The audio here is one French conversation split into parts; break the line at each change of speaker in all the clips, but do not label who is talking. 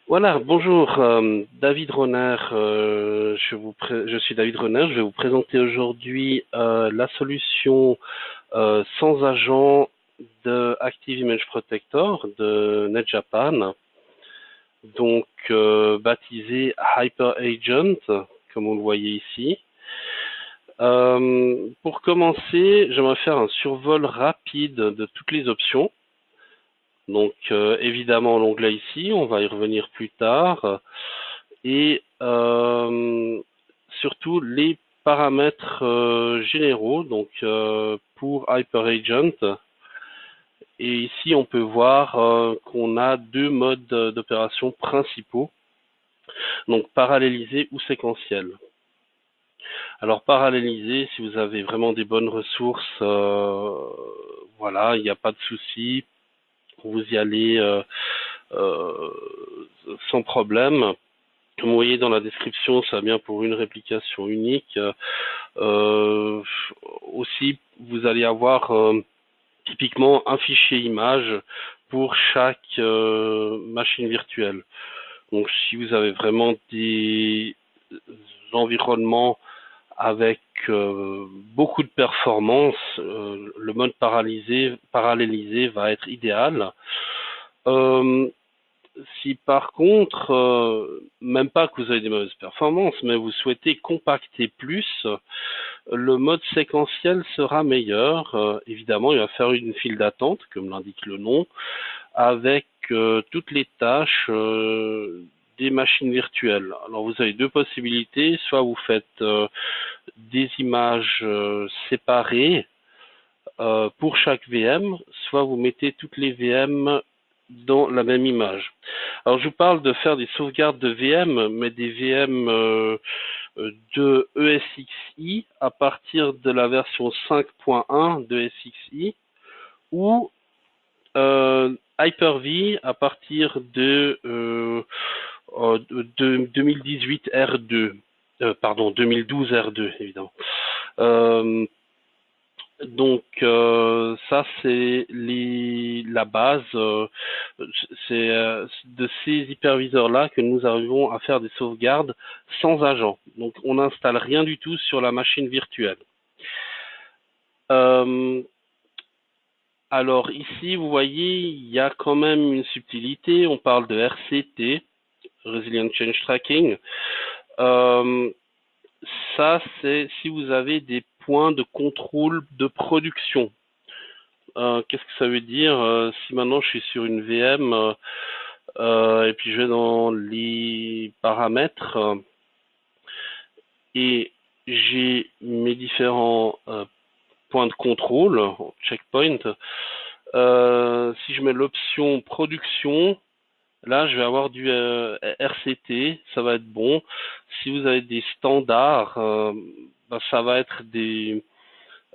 Voilà, bonjour, David Renner. Je suis David Renner. Je vais vous présenter aujourd'hui la solution sans agent de Active Image Protector de NetJapan, donc baptisé Hyper Agent, comme vous le voyez ici. Pour commencer, j'aimerais faire un survol rapide de toutes les options. Donc évidemment l'onglet ici, on va y revenir plus tard. Et surtout les paramètres généraux, donc pour HyperAgent. Et ici, on peut voir qu'on a deux modes d'opération principaux, donc parallélisé ou séquentiel. Alors parallélisé, si vous avez vraiment des bonnes ressources, voilà, il n'y a pas de souci, vous y allez euh, sans problème. Comme vous voyez dans la description, ça vient pour une réplication unique. Aussi, vous allez avoir typiquement un fichier image pour chaque machine virtuelle. Donc, si vous avez vraiment des environnements avec beaucoup de performance, le mode parallélisé va être idéal. Si par contre, même pas que vous avez des mauvaises performances, mais vous souhaitez compacter plus, le mode séquentiel sera meilleur. Évidemment, il va faire une file d'attente, comme l'indique le nom, avec toutes les tâches des machines virtuelles. Alors vous avez deux possibilités, soit vous faites des images séparées pour chaque VM, soit vous mettez toutes les VM dans la même image. Alors je vous parle de faire des sauvegardes de VM, mais des VM de ESXi à partir de la version 5.1 de ESXi ou Hyper-V à partir de 2018 R2, pardon 2012 R2 évidemment. Donc ça c'est la base, c'est de ces hyperviseurs là que nous arrivons à faire des sauvegardes sans agent. Donc on n'installe rien du tout sur la machine virtuelle. Alors ici vous voyez il y a quand même une subtilité, on parle de RCT, Resilient Change Tracking. Ça c'est si vous avez des points de contrôle de production. Qu'est-ce que ça veut dire si maintenant je suis sur une VM et puis je vais dans les paramètres et j'ai mes différents points de contrôle, checkpoint. Si je mets l'option production, là je vais avoir du RCT, ça va être bon. Si vous avez des standards, ça va être des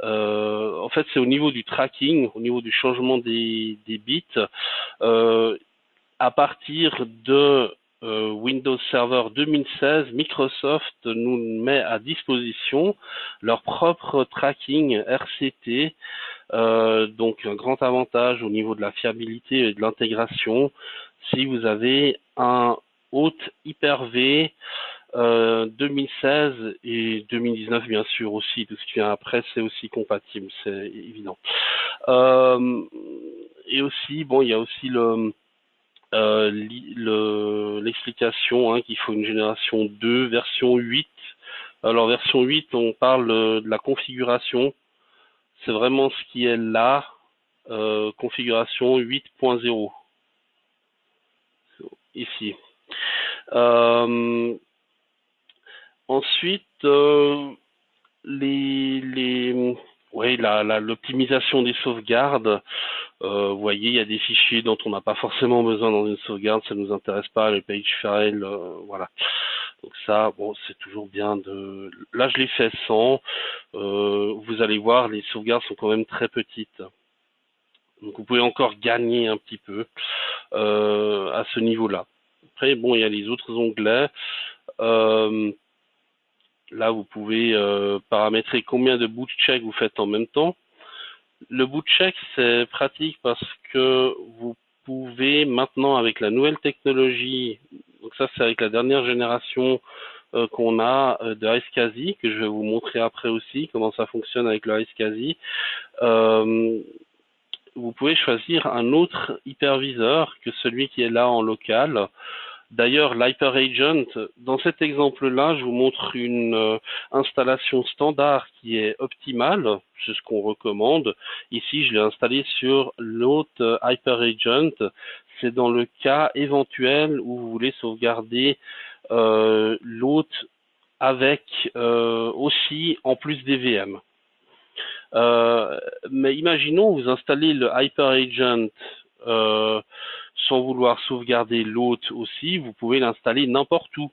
en fait, c'est au niveau du tracking, au niveau du changement des bits. À partir de Windows Server 2016, Microsoft nous met à disposition leur propre tracking RCT. Donc, un grand avantage au niveau de la fiabilité et de l'intégration. Si vous avez un hôte Hyper-V 2016 et 2019 bien sûr aussi, tout ce qui vient après c'est aussi compatible, c'est évident. Et aussi, bon, il y a aussi l'explication qu'il faut une génération 2, version 8. Alors version 8, on parle de la configuration, c'est vraiment ce qui est là, configuration 8.0 ici. Ensuite, l'optimisation des sauvegardes. Vous voyez, il y a des fichiers dont on n'a pas forcément besoin dans une sauvegarde, ça ne nous intéresse pas, les page files, voilà. Donc ça, bon, c'est toujours bien de... Là, je l'ai fait sans. Vous allez voir, les sauvegardes sont quand même très petites. Donc vous pouvez encore gagner un petit peu à ce niveau-là. Après, bon, il y a les autres onglets. Là, vous pouvez paramétrer combien de boot check vous faites en même temps. Le boot check, c'est pratique parce que vous pouvez maintenant, avec la nouvelle technologie Donc ça, c'est avec la dernière génération qu'on a de iSCSI, que je vais vous montrer après aussi, comment ça fonctionne avec le iSCSI. Vous pouvez choisir un autre hyperviseur que celui qui est là en local. D'ailleurs, l'HyperAgent, dans cet exemple-là, je vous montre une installation standard qui est optimale, c'est ce qu'on recommande. Ici, je l'ai installé sur l'autre HyperAgent. C'est dans le cas éventuel où vous voulez sauvegarder l'hôte avec aussi en plus des VM. Mais imaginons vous installez le HyperAgent sans vouloir sauvegarder l'hôte aussi, vous pouvez l'installer n'importe où.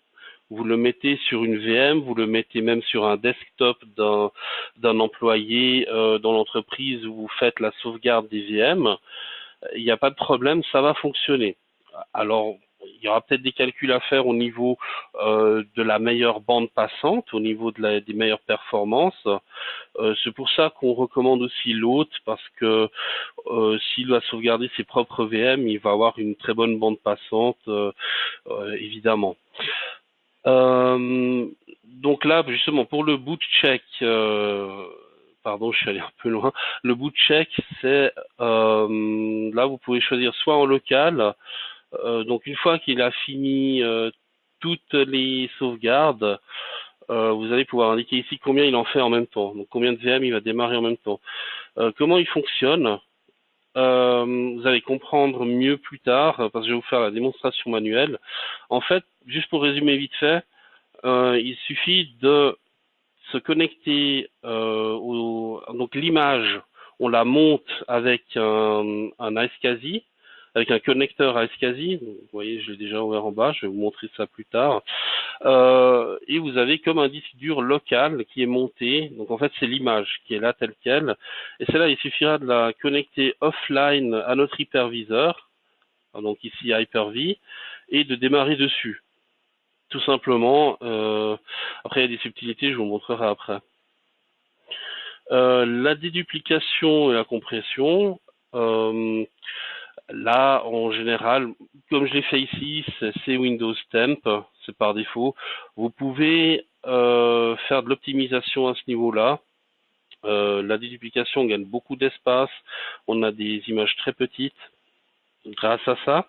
Vous le mettez sur une VM, vous le mettez même sur un desktop d'un employé dans l'entreprise où vous faites la sauvegarde des VM. Il n'y a pas de problème, ça va fonctionner. Alors, il y aura peut-être des calculs à faire au niveau de la meilleure bande passante, au niveau des meilleures performances. C'est pour ça qu'on recommande aussi l'hôte, parce que s'il doit sauvegarder ses propres VM, il va avoir une très bonne bande passante, évidemment. Donc là, justement, pour le boot check, pardon, je suis allé un peu loin. Le boot check, c'est là, vous pouvez choisir soit en local. Donc une fois qu'il a fini toutes les sauvegardes, vous allez pouvoir indiquer ici combien il en fait en même temps, donc combien de VM il va démarrer en même temps. Comment il fonctionne, vous allez comprendre mieux plus tard, parce que je vais vous faire la démonstration manuelle. En fait, juste pour résumer vite fait, il suffit de se connecter donc l'image, on la monte avec un iSCSI, avec un connecteur iSCSI. Vous voyez, je l'ai déjà ouvert en bas, je vais vous montrer ça plus tard. Et vous avez comme un disque dur local qui est monté. Donc en fait, c'est l'image qui est là telle quelle. Et celle-là, il suffira de la connecter offline à notre hyperviseur, donc ici Hyper-V, et de démarrer dessus. Tout simplement. Après, il y a des subtilités, je vous montrerai après. La déduplication et la compression. Là, en général, comme je l'ai fait ici, c'est Windows Temp, c'est par défaut. Vous pouvez faire de l'optimisation à ce niveau-là. La déduplication gagne beaucoup d'espace. On a des images très petites grâce à ça.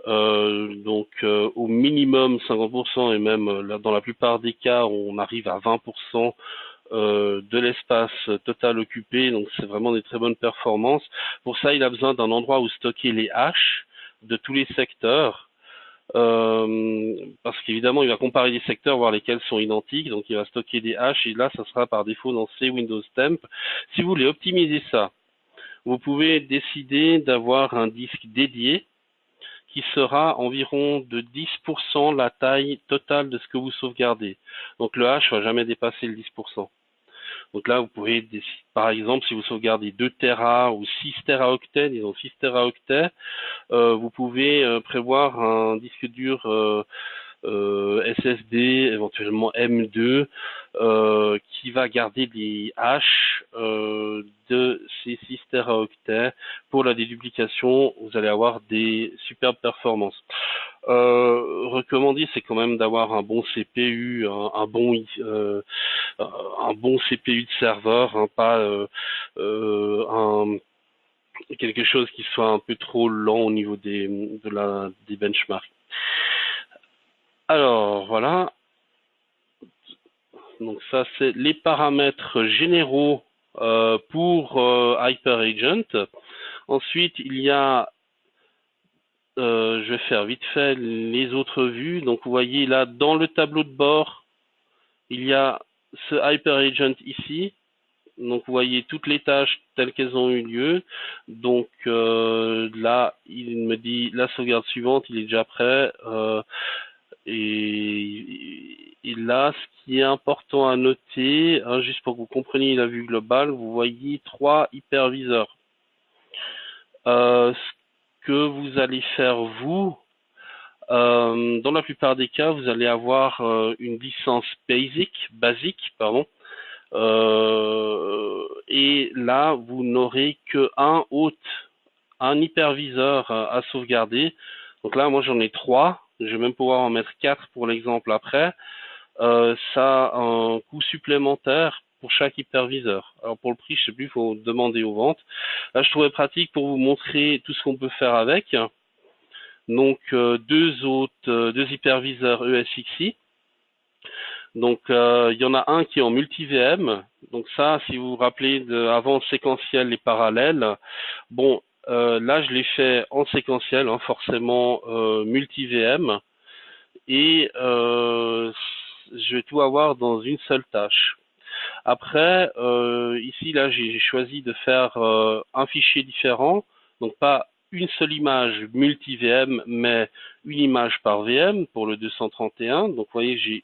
Donc au minimum 50% et même là, dans la plupart des cas, on arrive à 20% de l'espace total occupé, donc c'est vraiment des très bonnes performances. Pour ça, il a besoin d'un endroit où stocker les haches de tous les secteurs, parce qu'évidemment, il va comparer les secteurs, voir lesquels sont identiques, donc il va stocker des haches, et là, ça sera par défaut dans C Windows Temp. Si vous voulez optimiser ça, vous pouvez décider d'avoir un disque dédié, qui sera environ de 10% la taille totale de ce que vous sauvegardez. Donc le hash ne va jamais dépasser le 10%. Donc là, vous pouvez, par exemple, si vous sauvegardez 2 Tera ou 6 Teraoctets, disons 6 Teraoctets, vous pouvez prévoir un disque dur SSD, éventuellement M2, qui va garder les haches de ces 6 Teraoctets. Pour la déduplication, vous allez avoir des superbes performances. Recommandé, c'est quand même d'avoir un bon CPU, un bon CPU de serveur, hein, pas quelque chose qui soit un peu trop lent au niveau des benchmarks. Alors voilà, donc ça c'est les paramètres généraux pour HyperAgent. Ensuite il y a, je vais faire vite fait les autres vues. Donc vous voyez là dans le tableau de bord, il y a ce HyperAgent ici. Donc vous voyez toutes les tâches telles qu'elles ont eu lieu. Donc là, il me dit la sauvegarde suivante, il est déjà prêt. Et là, ce qui est important à noter, hein, juste pour que vous compreniez la vue globale, vous voyez 3 hyperviseurs. Ce que vous allez faire, vous, dans la plupart des cas, vous allez avoir une licence basique, pardon. Et là, vous n'aurez qu'un hyperviseur à sauvegarder. Donc là, moi, j'en ai 3. je vais même pouvoir en mettre 4 pour l'exemple après, ça a un coût supplémentaire pour chaque hyperviseur. Alors pour le prix, je sais plus, il faut demander aux ventes. Là, je trouvais pratique pour vous montrer tout ce qu'on peut faire avec. Donc deux hyperviseurs ESXi. Donc il y en a un qui est en multi-VM. Donc ça, si vous vous rappelez avant séquentiel et parallèle, bon, là je l'ai fait en séquentiel, hein, forcément multi-VM. Et je vais tout avoir dans une seule tâche. Après, ici, là, j'ai choisi de faire un fichier différent, donc pas une seule image multi-VM, mais une image par VM pour le 231. Donc, vous voyez, j'ai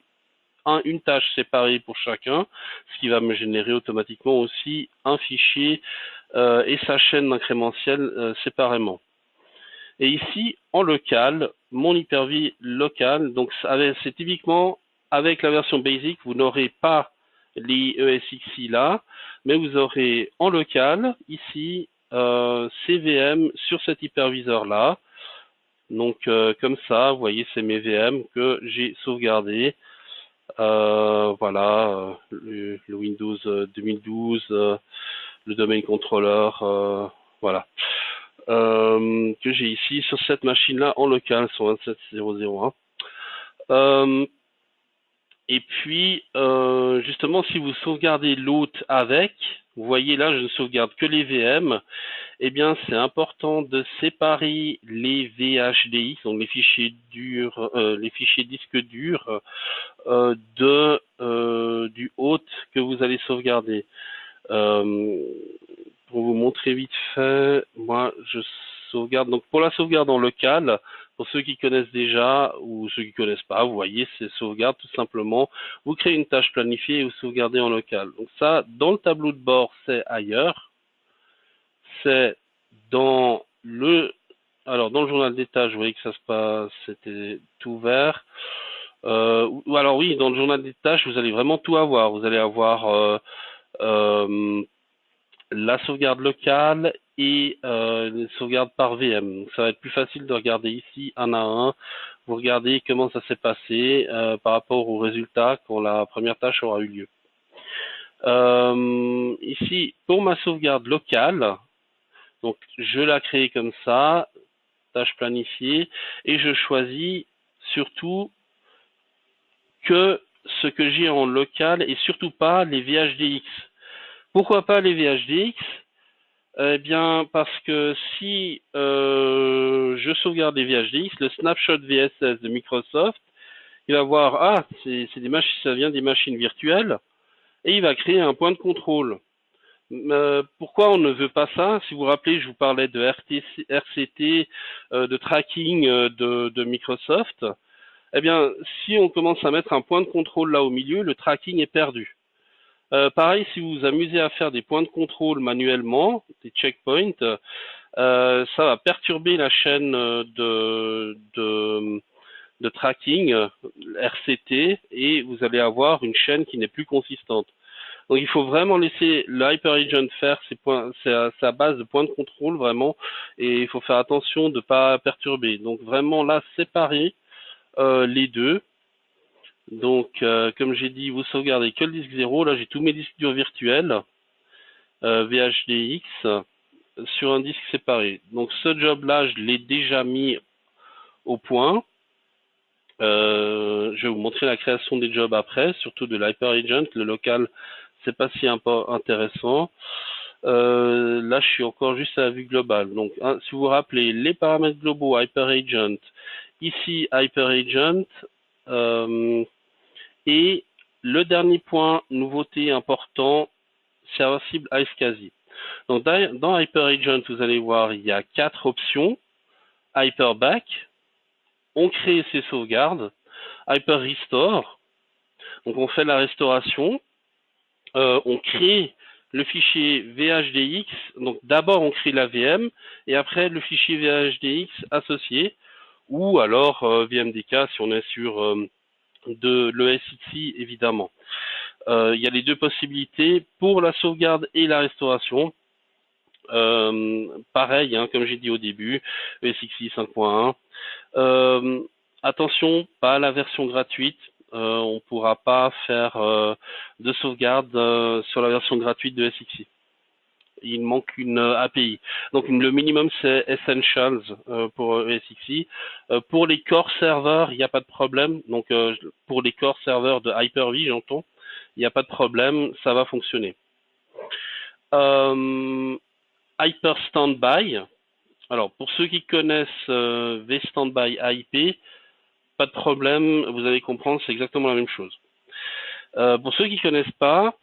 une tâche séparée pour chacun, ce qui va me générer automatiquement aussi un fichier et sa chaîne d'incrémentiel séparément. Et ici, en local, mon Hyper-V local, donc c'est typiquement avec la version basic, vous n'aurez pas les ESXi là, mais vous aurez en local, ici, CVM sur cet hyperviseur là. Donc comme ça, vous voyez, c'est mes VM que j'ai sauvegardés. Voilà, le Windows 2012, le domain controller, voilà. Que j'ai ici sur cette machine-là en local sur 27001. Et puis, justement, si vous sauvegardez l'hôte avec, vous voyez là, je ne sauvegarde que les VM, eh bien, c'est important de séparer les VHDX, donc les fichiers durs, les fichiers disques durs, du hôte que vous allez sauvegarder. Pour vous montrer vite fait, moi je sauvegarde. Donc pour la sauvegarde en local, pour ceux qui connaissent déjà ou ceux qui connaissent pas, vous voyez, c'est sauvegarde tout simplement. Vous créez une tâche planifiée et vous sauvegardez en local. Donc ça, dans le tableau de bord, c'est ailleurs. C'est dans le, alors dans le journal des tâches, vous voyez que ça se passe, c'était tout vert. Ou alors oui, dans le journal des tâches, vous allez vraiment tout avoir. Vous allez avoir la sauvegarde locale et les sauvegardes par VM. Donc, ça va être plus facile de regarder ici un à un. Vous regardez comment ça s'est passé par rapport aux résultats quand la première tâche aura eu lieu. Ici, pour ma sauvegarde locale, donc je la crée comme ça, tâche planifiée, et je choisis surtout que ce que j'ai en local et surtout pas les VHDX. Pourquoi pas les VHDX? Eh bien, parce que si je sauvegarde les VHDX, le snapshot VSS de Microsoft, il va voir, ah, des machines, ça vient des machines virtuelles, et il va créer un point de contrôle. Pourquoi on ne veut pas ça? Si vous vous rappelez, je vous parlais de RCT, de tracking de Microsoft. Eh bien, si on commence à mettre un point de contrôle là au milieu, le tracking est perdu. Pareil, si vous vous amusez à faire des points de contrôle manuellement, des checkpoints, ça va perturber la chaîne de tracking RCT et vous allez avoir une chaîne qui n'est plus consistante. Donc il faut vraiment laisser l'HyperAgent faire sa base de points de contrôle vraiment, et il faut faire attention de ne pas perturber. Donc vraiment là, séparer les deux. Donc, comme j'ai dit, vous sauvegardez que le disque 0. Là, j'ai tous mes disques durs virtuels, VHDX, sur un disque séparé. Donc, ce job-là, je l'ai déjà mis au point. Je vais vous montrer la création des jobs après, surtout de l'HyperAgent. Le local, c'est pas si intéressant. Là, je suis encore juste à la vue globale. Donc, si vous vous rappelez, les paramètres globaux HyperAgent, ici HyperAgent, et le dernier point, nouveauté important, serveur cible iSCSI. Donc dans HyperAgent, vous allez voir, il y a 4 options. HyperBack, on crée ses sauvegardes. HyperRestore, donc on fait la restauration. On crée le fichier VHDX. Donc d'abord on crée la VM et après le fichier VHDX associé. Ou alors VMDK si on est sur de l'ESXi évidemment. Il y a les deux possibilités pour la sauvegarde et la restauration. Pareil, hein, comme j'ai dit au début, ESXi 5.1. Attention, pas la version gratuite. On ne pourra pas faire de sauvegarde sur la version gratuite de SXI. Il manque une API. Donc le minimum c'est Essentials pour SXI. Pour les core serveurs, il n'y a pas de problème. Donc pour les core serveurs de Hyper-V, j'entends, il n'y a pas de problème, ça va fonctionner. Hyper Standby. Alors pour ceux qui connaissent vStandby IP, pas de problème, vous allez comprendre, c'est exactement la même chose. Pour ceux qui ne connaissent pas,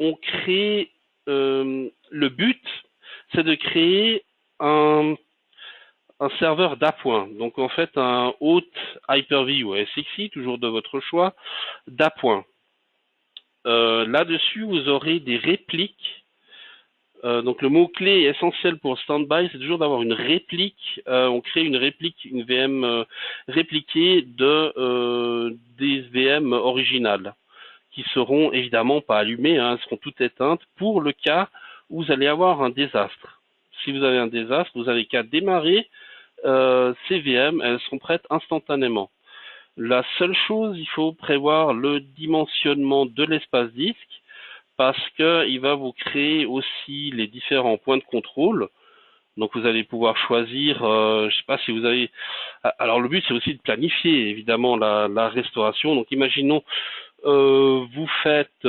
on crée le but, c'est de créer un serveur d'appoint. Donc en fait un hôte Hyper-V ou SXI, toujours de votre choix, d'appoint. Là-dessus, vous aurez des répliques. Donc le mot-clé essentiel pour Standby, c'est toujours d'avoir une réplique. On crée une réplique, une VM répliquée des VM originales, qui seront évidemment pas allumées, hein, elles seront toutes éteintes, pour le cas où vous allez avoir un désastre. Si vous avez un désastre, vous n'avez qu'à démarrer ces VM, elles seront prêtes instantanément. La seule chose, il faut prévoir le dimensionnement de l'espace disque, parce qu'il va vous créer aussi les différents points de contrôle. Donc vous allez pouvoir choisir, je ne sais pas si vous avez... Alors le but c'est aussi de planifier évidemment la restauration. Donc imaginons, vous faites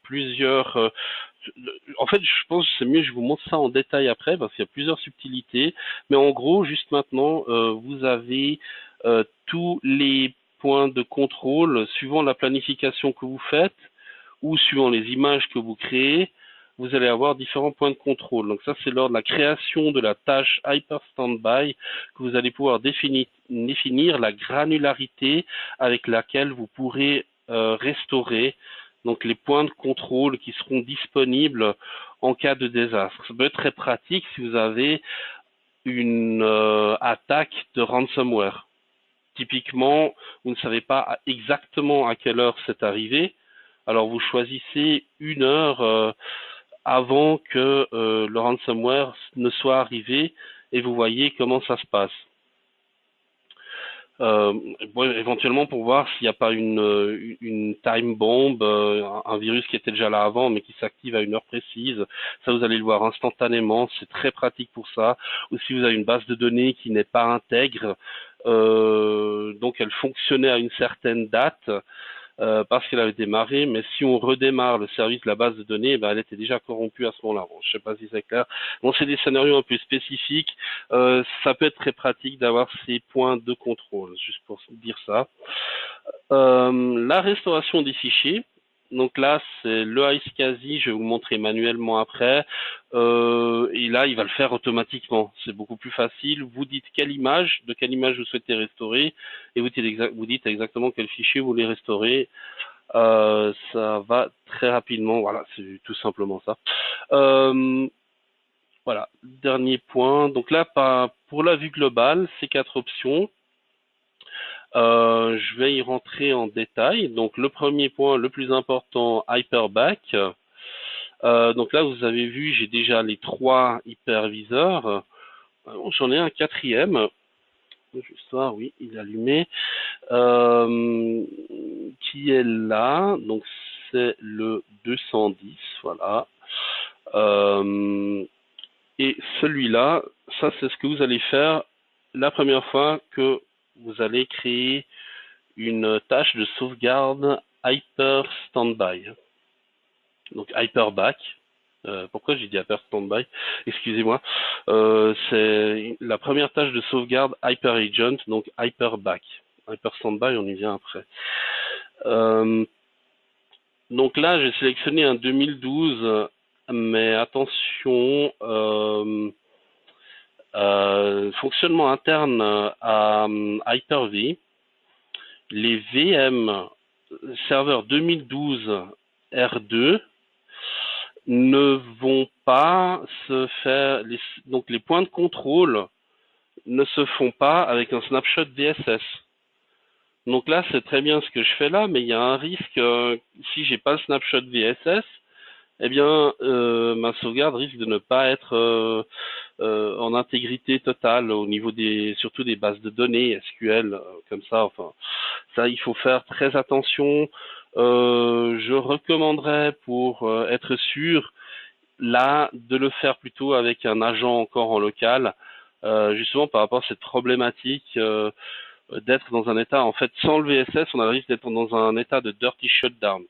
plusieurs... en fait, je pense que c'est mieux, je vous montre ça en détail après, parce qu'il y a plusieurs subtilités. Mais en gros, juste maintenant, vous avez tous les points de contrôle, suivant la planification que vous faites, ou suivant les images que vous créez, vous allez avoir différents points de contrôle. Donc ça, c'est lors de la création de la tâche Hyper Standby que vous allez pouvoir définir la granularité avec laquelle vous pourrez restaurer donc les points de contrôle qui seront disponibles en cas de désastre. Ça peut être très pratique si vous avez une attaque de ransomware. Typiquement, vous ne savez pas exactement à quelle heure c'est arrivé, alors vous choisissez une heure avant que le ransomware ne soit arrivé et vous voyez comment ça se passe. Éventuellement pour voir s'il n'y a pas une time bomb, un virus qui était déjà là avant mais qui s'active à une heure précise. Ça, vous allez le voir instantanément, c'est très pratique pour ça. Ou si vous avez une base de données qui n'est pas intègre, donc elle fonctionnait à une certaine date, parce qu'elle avait démarré, mais si on redémarre le service de la base de données, ben, elle était déjà corrompue à ce moment-là. Bon, je ne sais pas si c'est clair. Bon, c'est des scénarios un peu spécifiques. Ça peut être très pratique d'avoir ces points de contrôle, juste pour dire ça. La restauration des fichiers. Donc là, c'est le iSCSI, je vais vous montrer manuellement après. Et là, il va le faire automatiquement. C'est beaucoup plus facile. Vous dites de quelle image vous souhaitez restaurer, et vous dites exactement quel fichier vous voulez restaurer. Ça va très rapidement. Voilà, c'est tout simplement ça. Voilà, dernier point. Donc là, pour la vue globale, ces 4 options. Je vais y rentrer en détail. Donc le premier point, le plus important, Hyperback. Donc là, vous avez vu, j'ai déjà les 3 hyperviseurs. J'en ai un 4e. Juste voir, oui, il est allumé. Qui est là. Donc c'est le 210, voilà. Et celui-là, ça c'est ce que vous allez faire la première fois que vous allez créer une tâche de sauvegarde Hyper Standby. Donc Hyperback. Pourquoi j'ai dit Hyper Standby? Excusez-moi. C'est la première tâche de sauvegarde Hyper Agent, donc Hyperback. Hyper Standby, on y vient après. Donc là, j'ai sélectionné un 2012, mais attention, fonctionnement interne à Hyper-V. Les VM serveur 2012 R2 ne vont pas se faire, donc les points de contrôle ne se font pas avec un snapshot VSS. Donc là, c'est très bien ce que je fais là, mais il y a un risque, si j'ai pas le snapshot VSS, eh bien, ma sauvegarde risque de ne pas être en intégrité totale au niveau surtout des bases de données SQL, comme ça. Enfin, ça, il faut faire très attention. Je recommanderais pour être sûr, là, de le faire plutôt avec un agent encore en local, justement par rapport à cette problématique d'être dans un état, en fait, sans le VSS, on arrive d'être dans un état de dirty shutdown.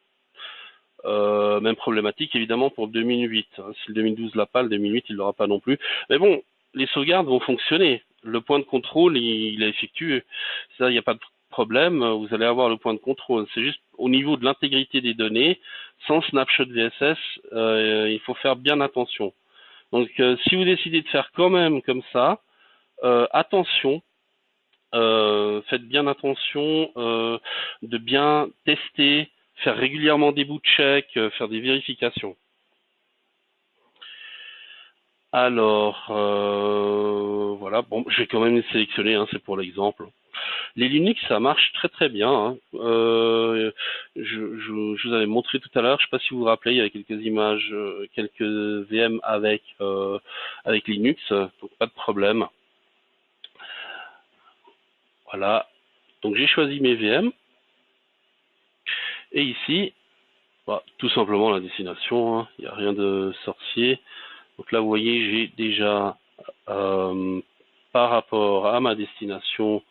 Même problématique évidemment pour le 2008. Hein. Si le 2012 l'a pas, le 2008 il l'aura pas non plus. Mais bon, les sauvegardes vont fonctionner. Le point de contrôle il est effectué. Ça, il n'y a pas de problème. Vous allez avoir le point de contrôle. C'est juste au niveau de l'intégrité des données, sans snapshot VSS, il faut faire bien attention. Donc, si vous décidez de faire quand même comme ça, attention. Faites bien attention de bien tester, faire régulièrement des bout de check, faire des vérifications. Alors, voilà, bon, je vais quand même les sélectionner, hein, c'est pour l'exemple. Les Linux, ça marche très très bien. Hein. Je vous avais montré tout à l'heure, je ne sais pas si vous vous rappelez, il y avait quelques images, quelques VM avec Linux, donc pas de problème. Voilà, donc j'ai choisi mes VM. Et ici, bah, tout simplement la destination, hein. Il n'y a rien de sorcier. Donc là, vous voyez, j'ai déjà, par rapport à ma destination,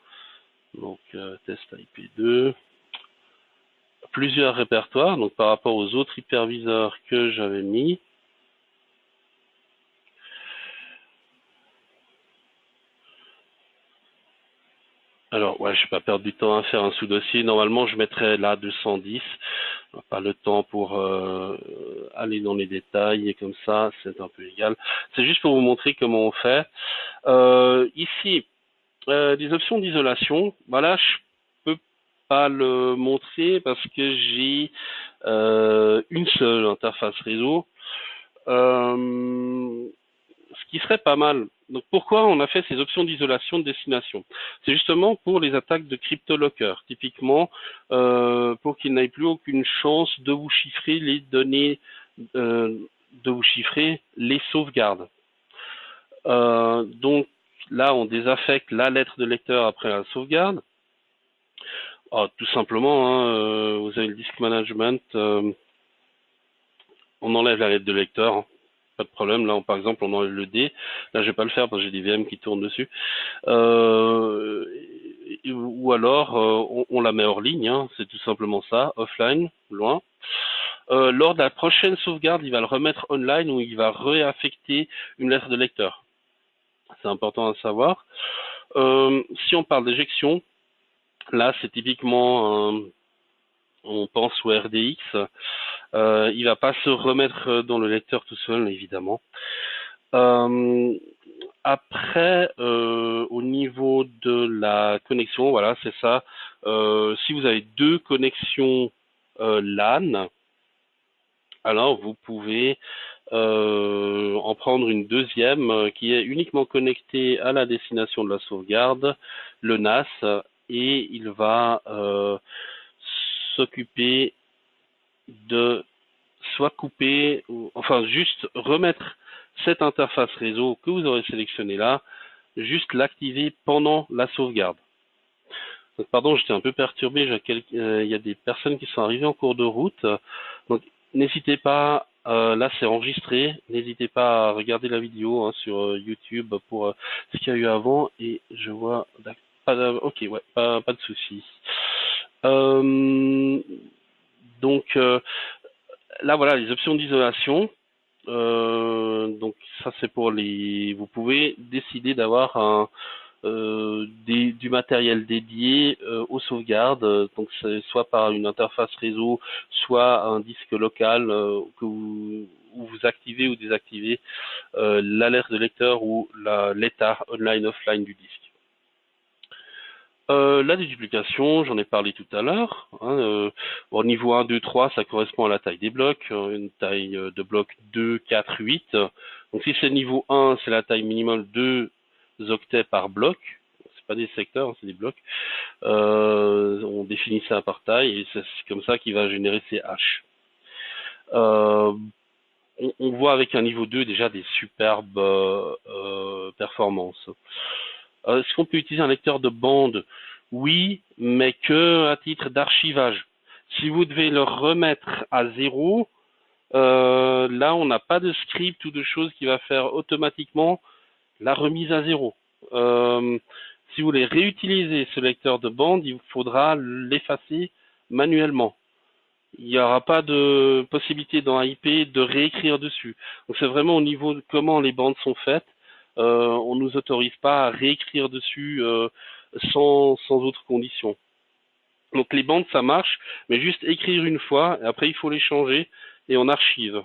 donc test IP2, plusieurs répertoires, donc par rapport aux autres hyperviseurs que j'avais mis. Alors, ouais, je vais pas perdre du temps à faire un sous-dossier. Normalement, je mettrais là 210. Pas le temps pour aller dans les détails et comme ça, c'est un peu égal. C'est juste pour vous montrer comment on fait. Ici, des options d'isolation. Voilà, je peux pas le montrer parce que j'ai une seule interface réseau. Ce qui serait pas mal. Donc pourquoi on a fait ces options d'isolation de destination? C'est justement pour les attaques de CryptoLocker, typiquement pour qu'il n'ait plus aucune chance de vous chiffrer les données, de vous chiffrer les sauvegardes. Donc là, on désaffecte la lettre de lecteur après la sauvegarde. Oh, tout simplement, hein, vous avez le disk management, on enlève la lettre de lecteur. Hein. Pas de problème. Là, par exemple, on enlève le D. Là, je vais pas le faire parce que j'ai des VM qui tournent dessus. Ou alors, on la met hors ligne. Hein. C'est tout simplement ça. Offline, loin. Lors de la prochaine sauvegarde, il va le remettre online ou il va réaffecter une lettre de lecteur. C'est important à savoir. Si on parle d'éjection, là, c'est typiquement, on pense au RDX. Il va pas se remettre dans le lecteur tout seul, évidemment. Après, au niveau de la connexion, voilà, c'est ça. Si vous avez deux connexions LAN, alors vous pouvez en prendre une deuxième qui est uniquement connectée à la destination de la sauvegarde, le NAS, et il va s'occuper de soit couper, ou, enfin juste remettre cette interface réseau que vous aurez sélectionnée là, juste l'activer pendant la sauvegarde. Donc, pardon, j'étais un peu perturbé, il y a des personnes qui sont arrivées en cours de route, donc n'hésitez pas, là c'est enregistré, n'hésitez pas à regarder la vidéo hein, sur YouTube pour ce qu'il y a eu avant, et je vois, ok, ouais, pas de souci. Donc là voilà les options d'isolation. Donc ça c'est pour les. Vous pouvez décider d'avoir du matériel dédié aux sauvegardes. Donc c'est soit par une interface réseau, soit un disque local où vous activez ou désactivez l'alerte de lecteur ou l'état online-offline du disque. La déduplication, j'en ai parlé tout à l'heure. Hein, au niveau 1, 2, 3, ça correspond à la taille des blocs. Une taille de bloc 2, 4, 8. Donc si c'est niveau 1, c'est la taille minimale 2 octets par bloc. C'est pas des secteurs, hein, c'est des blocs. On définit ça par taille et c'est comme ça qu'il va générer ces haches. on voit avec un niveau 2 déjà des superbes performances. Est-ce qu'on peut utiliser un lecteur de bande? Oui, mais que à titre d'archivage. Si vous devez le remettre à zéro, là, on n'a pas de script ou de choses qui va faire automatiquement la remise à zéro. Si vous voulez réutiliser ce lecteur de bande, il faudra l'effacer manuellement. Il n'y aura pas de possibilité dans IP de réécrire dessus. Donc c'est vraiment au niveau de comment les bandes sont faites. On nous autorise pas à réécrire dessus sans autre condition. Donc les bandes ça marche, mais juste écrire une fois, et après il faut les changer et on archive.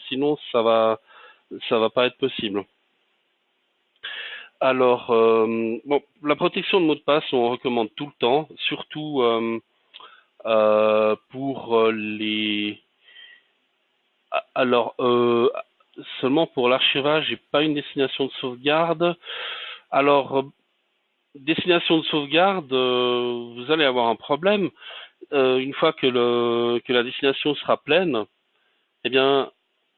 Sinon ça va pas être possible. Alors bon, la protection de mot de passe on recommande tout le temps, surtout pour les. Alors seulement pour l'archivage, j'ai pas une destination de sauvegarde. Alors destination de sauvegarde, vous allez avoir un problème. Une fois que la destination sera pleine, eh bien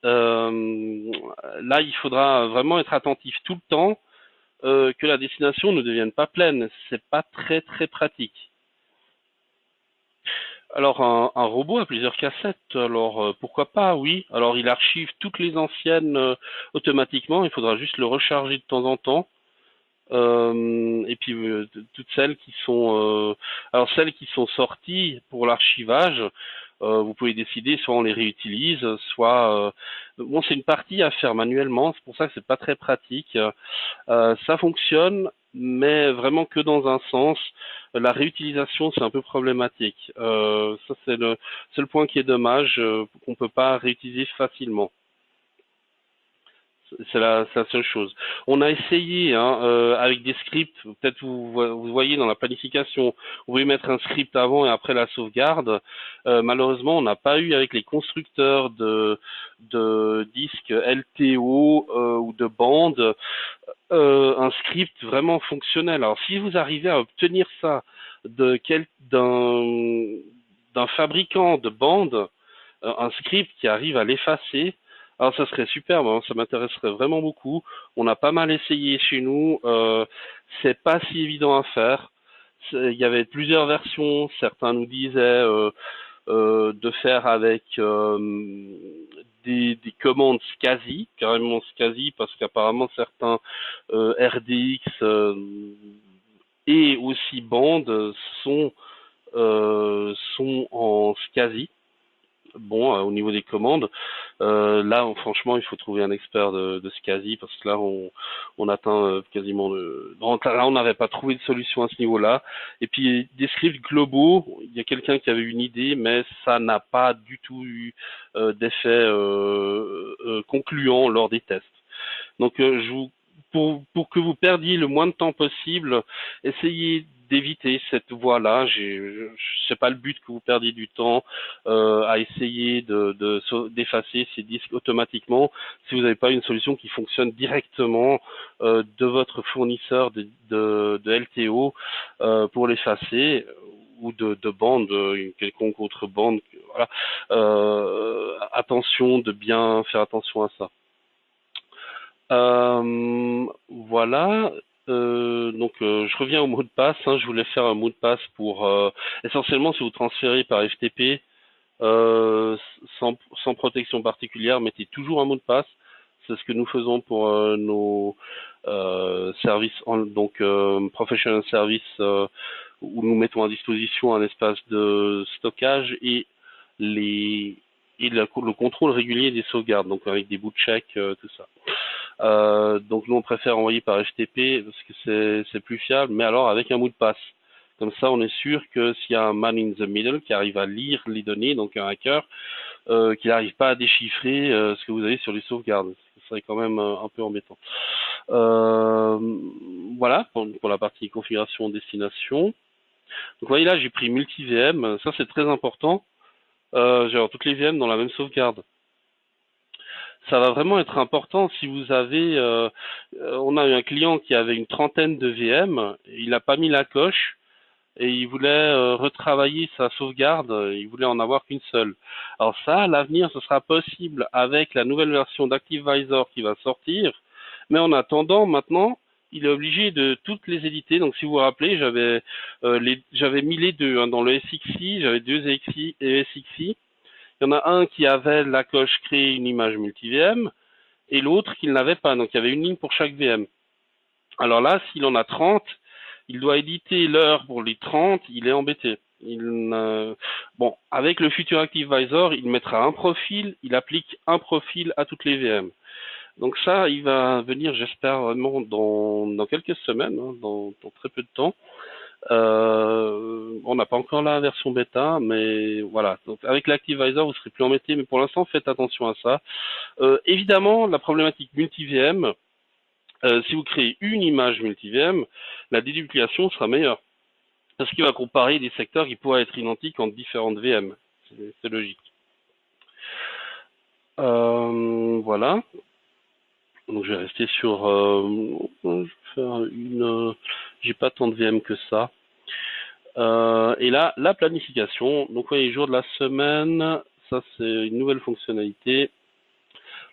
là il faudra vraiment être attentif tout le temps que la destination ne devienne pas pleine. C'est pas très très pratique. Alors un robot a plusieurs cassettes, alors pourquoi pas, oui. Alors il archive toutes les anciennes automatiquement, il faudra juste le recharger de temps en temps. Et puis toutes celles qui sont alors celles qui sont sorties pour l'archivage, vous pouvez décider soit on les réutilise, soit bon c'est une partie à faire manuellement, c'est pour ça que c'est pas très pratique. Ça fonctionne, mais vraiment que dans un sens. La réutilisation c'est un peu problématique. Ça c'est le point qui est dommage, qu'on peut pas réutiliser facilement. C'est la seule chose. On a essayé hein, avec des scripts, peut-être vous voyez dans la planification, vous pouvez mettre un script avant et après la sauvegarde. Malheureusement, on n'a pas eu avec les constructeurs de disques LTO ou de bandes un script vraiment fonctionnel. Alors si vous arrivez à obtenir ça d'un fabricant de bandes, un script qui arrive à l'effacer, alors ça serait superbe, hein, ça m'intéresserait vraiment beaucoup. On a pas mal essayé chez nous, c'est pas si évident à faire. Il y avait plusieurs versions, certains nous disaient de faire avec des commandes SCSI, carrément SCSI, parce qu'apparemment certains RDX et aussi bandes sont en SCSI. Bon, au niveau des commandes, là, franchement, il faut trouver un expert de SCSI parce que là, on atteint quasiment le. Donc, là, on n'avait pas trouvé de solution à ce niveau-là. Et puis, des scripts globaux, il y a quelqu'un qui avait une idée, mais ça n'a pas du tout eu d'effet concluant lors des tests. Donc, pour que vous perdiez le moins de temps possible, essayez d'éviter cette voie-là. C'est pas le but que vous perdiez du temps à essayer d'effacer ces disques automatiquement si vous n'avez pas une solution qui fonctionne directement de votre fournisseur de LTO pour l'effacer ou de bande, une quelconque autre bande. Voilà. Attention de bien faire attention à ça. Voilà. Donc je reviens au mot de passe. Hein. Je voulais faire un mot de passe pour essentiellement si vous transférez par FTP sans protection particulière, mettez toujours un mot de passe. C'est ce que nous faisons pour nos services, donc professional service, où nous mettons à disposition un espace de stockage et le contrôle régulier des sauvegardes, donc avec des bout de check, tout ça. Donc nous on préfère envoyer par FTP parce que c'est plus fiable, mais alors avec un mot de passe. Comme ça on est sûr que s'il y a un man in the middle qui arrive à lire les données, donc un hacker, qui n'arrive pas à déchiffrer ce que vous avez sur les sauvegardes. Ce serait quand même un peu embêtant. Voilà pour la partie configuration destination. Donc vous voyez là j'ai pris multi-VM, ça c'est très important. J'ai toutes les VM dans la même sauvegarde. Ça va vraiment être important si vous avez. On a eu un client qui avait une trentaine de VM, il n'a pas mis la coche. et il voulait retravailler sa sauvegarde, il voulait en avoir qu'une seule. Alors ça, à l'avenir, ce sera possible avec la nouvelle version d'ActiveVisor qui va sortir, mais en attendant, maintenant, il est obligé de toutes les éditer. Donc si vous vous rappelez, j'avais mis les deux hein, dans le SXI, j'avais deux EXI et SXI. Il y en a un qui avait la coche créer une image multi-VM et l'autre qui ne l'avait pas. Donc il y avait une ligne pour chaque VM. Alors là, s'il en a 30, il doit éditer l'heure pour les 30, il est embêté. Bon, avec le futur ActiveVisor, il mettra un profil, il applique un profil à toutes les VM. Donc ça, il va venir, j'espère vraiment dans quelques semaines, hein, dans très peu de temps. On n'a pas encore la version bêta, mais voilà. Donc avec l'ActiveVisor, vous serez plus embêté, mais pour l'instant, faites attention à ça. Évidemment, la problématique multi-VM, si vous créez une image multi-VM, la déduplication sera meilleure. Parce qu'il va comparer des secteurs qui pourraient être identiques entre différentes VM. C'est logique. Voilà. Donc je vais rester sur. Je vais faire une. J'ai pas tant de VM que ça. Et là, la planification. Donc oui, les jours de la semaine. Ça c'est une nouvelle fonctionnalité.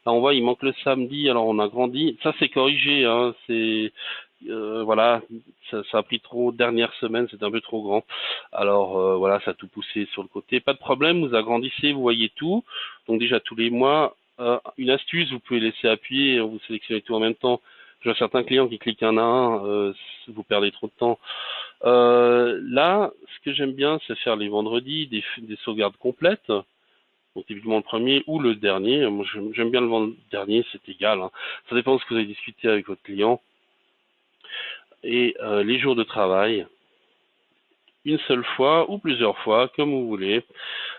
Là, on voit, il manque le samedi, alors on a grandi. Ça, c'est corrigé, hein, voilà, ça a pris trop, dernière semaine, c'était un peu trop grand. Alors, voilà, ça a tout poussé sur le côté. Pas de problème, vous agrandissez, vous voyez tout. Donc déjà, tous les mois, une astuce, vous pouvez laisser appuyer, vous sélectionnez tout en même temps. Je vois certains clients qui cliquent un à un, vous perdez trop de temps. Là, ce que j'aime bien, c'est faire les vendredis des sauvegardes complètes. Donc typiquement le premier ou le dernier. Moi j'aime bien le dernier, c'est égal. Hein. Ça dépend de ce que vous avez discuté avec votre client. Et les jours de travail, une seule fois ou plusieurs fois, comme vous voulez.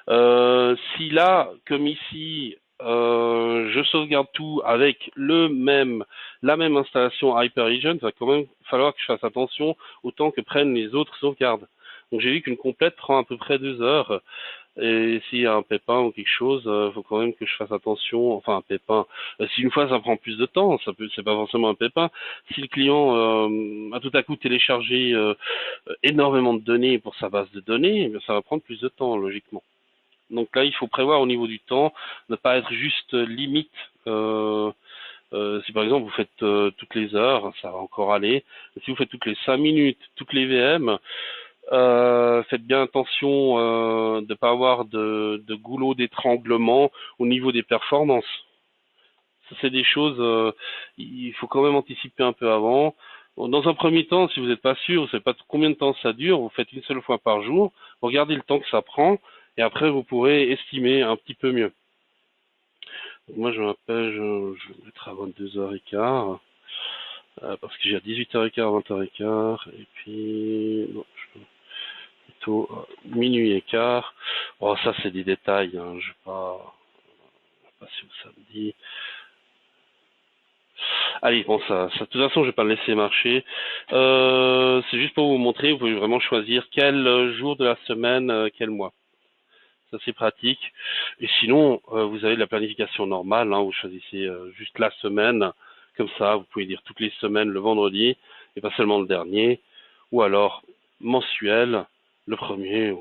Si là, comme ici, je sauvegarde tout avec la même installation Hyper-Region, il va quand même falloir que je fasse attention au temps que prennent les autres sauvegardes. Donc j'ai vu qu'une complète prend à peu près 2 heures. Et s'il y a un pépin ou quelque chose, faut quand même que je fasse attention. Enfin, un pépin. Si une fois ça prend plus de temps, c'est pas forcément un pépin. Si le client a tout à coup téléchargé énormément de données pour sa base de données, eh ça va prendre plus de temps, logiquement. Donc là, il faut prévoir au niveau du temps, ne pas être juste limite. Si par exemple vous faites toutes les heures, ça va encore aller. Si vous faites toutes les 5 minutes, toutes les VM, faites bien attention de ne pas avoir de goulot d'étranglement au niveau des performances. Ça, c'est des choses, il faut quand même anticiper un peu avant. Bon, dans un premier temps, si vous n'êtes pas sûr, vous ne savez pas combien de temps ça dure, vous faites une seule fois par jour, regardez le temps que ça prend, et après vous pourrez estimer un petit peu mieux. Donc moi, je m'appelle, je vais mettre à 22h15, parce que j'ai à 18h15, 20h15, et puis, non, plutôt minuit et quart. Bon, ça c'est des détails, hein. Je vais pas passer au samedi. Allez, bon, de toute façon, je vais pas le laisser marcher. C'est juste pour vous montrer, vous pouvez vraiment choisir quel jour de la semaine, quel mois. Ça c'est pratique. Et sinon, vous avez de la planification normale, hein, vous choisissez juste la semaine, comme ça, vous pouvez dire toutes les semaines le vendredi, et pas seulement le dernier, ou alors mensuel, le premier,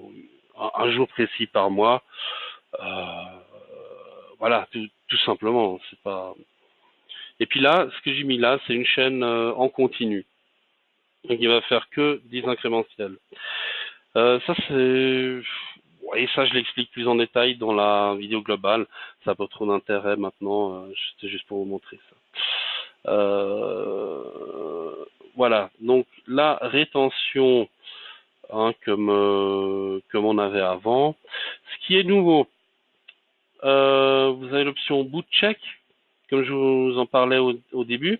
un jour précis par mois. Voilà, tout simplement. C'est pas. Et puis là, ce que j'ai mis là, c'est une chaîne en continu. Donc il va faire que des incrémentiels. Ça c'est. Et ça, je l'explique plus en détail dans la vidéo globale. Ça n'a pas trop d'intérêt maintenant. C'était juste pour vous montrer ça. Voilà. Donc la rétention, hein, comme on avait avant. Ce qui est nouveau, vous avez l'option boot check, comme je vous en parlais au début.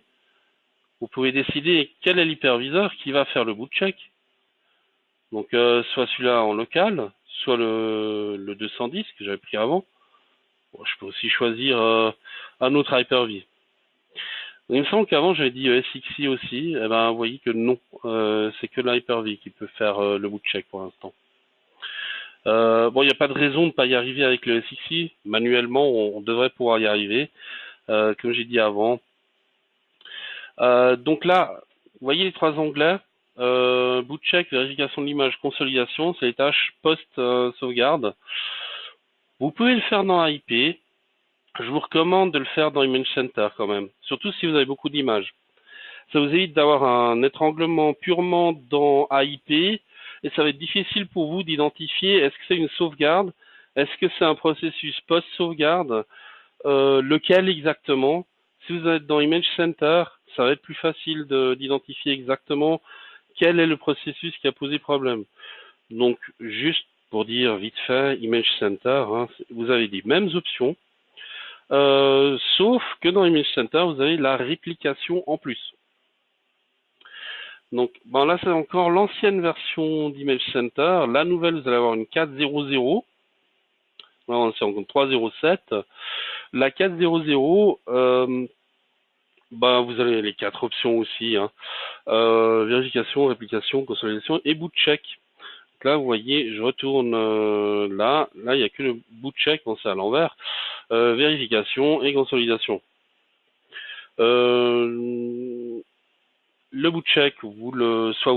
Vous pouvez décider quel est l'hyperviseur qui va faire le boot check. Donc soit celui-là en local, soit le 210 que j'avais pris avant. Bon, je peux aussi choisir un autre Hyper-V. Il me semble qu'avant j'avais dit SXI aussi. Eh ben, vous voyez que non, c'est que l'Hyper-V qui peut faire le boot check pour l'instant. Bon, il n'y a pas de raison de ne pas y arriver avec le SXI. Manuellement, on devrait pouvoir y arriver, comme j'ai dit avant. Donc là, vous voyez les trois onglets. boot check, vérification de l'image, consolidation, c'est les tâches post-sauvegarde. Vous pouvez le faire dans AIP. Je vous recommande de le faire dans Image Center quand même, surtout si vous avez beaucoup d'images. Ça vous évite d'avoir un étranglement purement dans AIP et ça va être difficile pour vous d'identifier est-ce que c'est une sauvegarde, est-ce que c'est un processus post-sauvegarde, lequel exactement. Si vous êtes dans Image Center, ça va être plus facile d'identifier exactement quel est le processus qui a posé problème. Donc, juste pour dire vite fait, Image Center, hein, vous avez les mêmes options, sauf que dans Image Center, vous avez la réplication en plus. Donc, bon, là, c'est encore l'ancienne version d'Image Center. La nouvelle, vous allez avoir une 4.0.0. Là, c'est encore 3.0.7. La 4.0.0, bah, vous avez les 4 options aussi, hein. Vérification, réplication, consolidation et boot check. Donc là, vous voyez, je retourne là. Là, il n'y a que le boot check, bon, c'est à l'envers. Vérification et consolidation. Le boot check, soit vous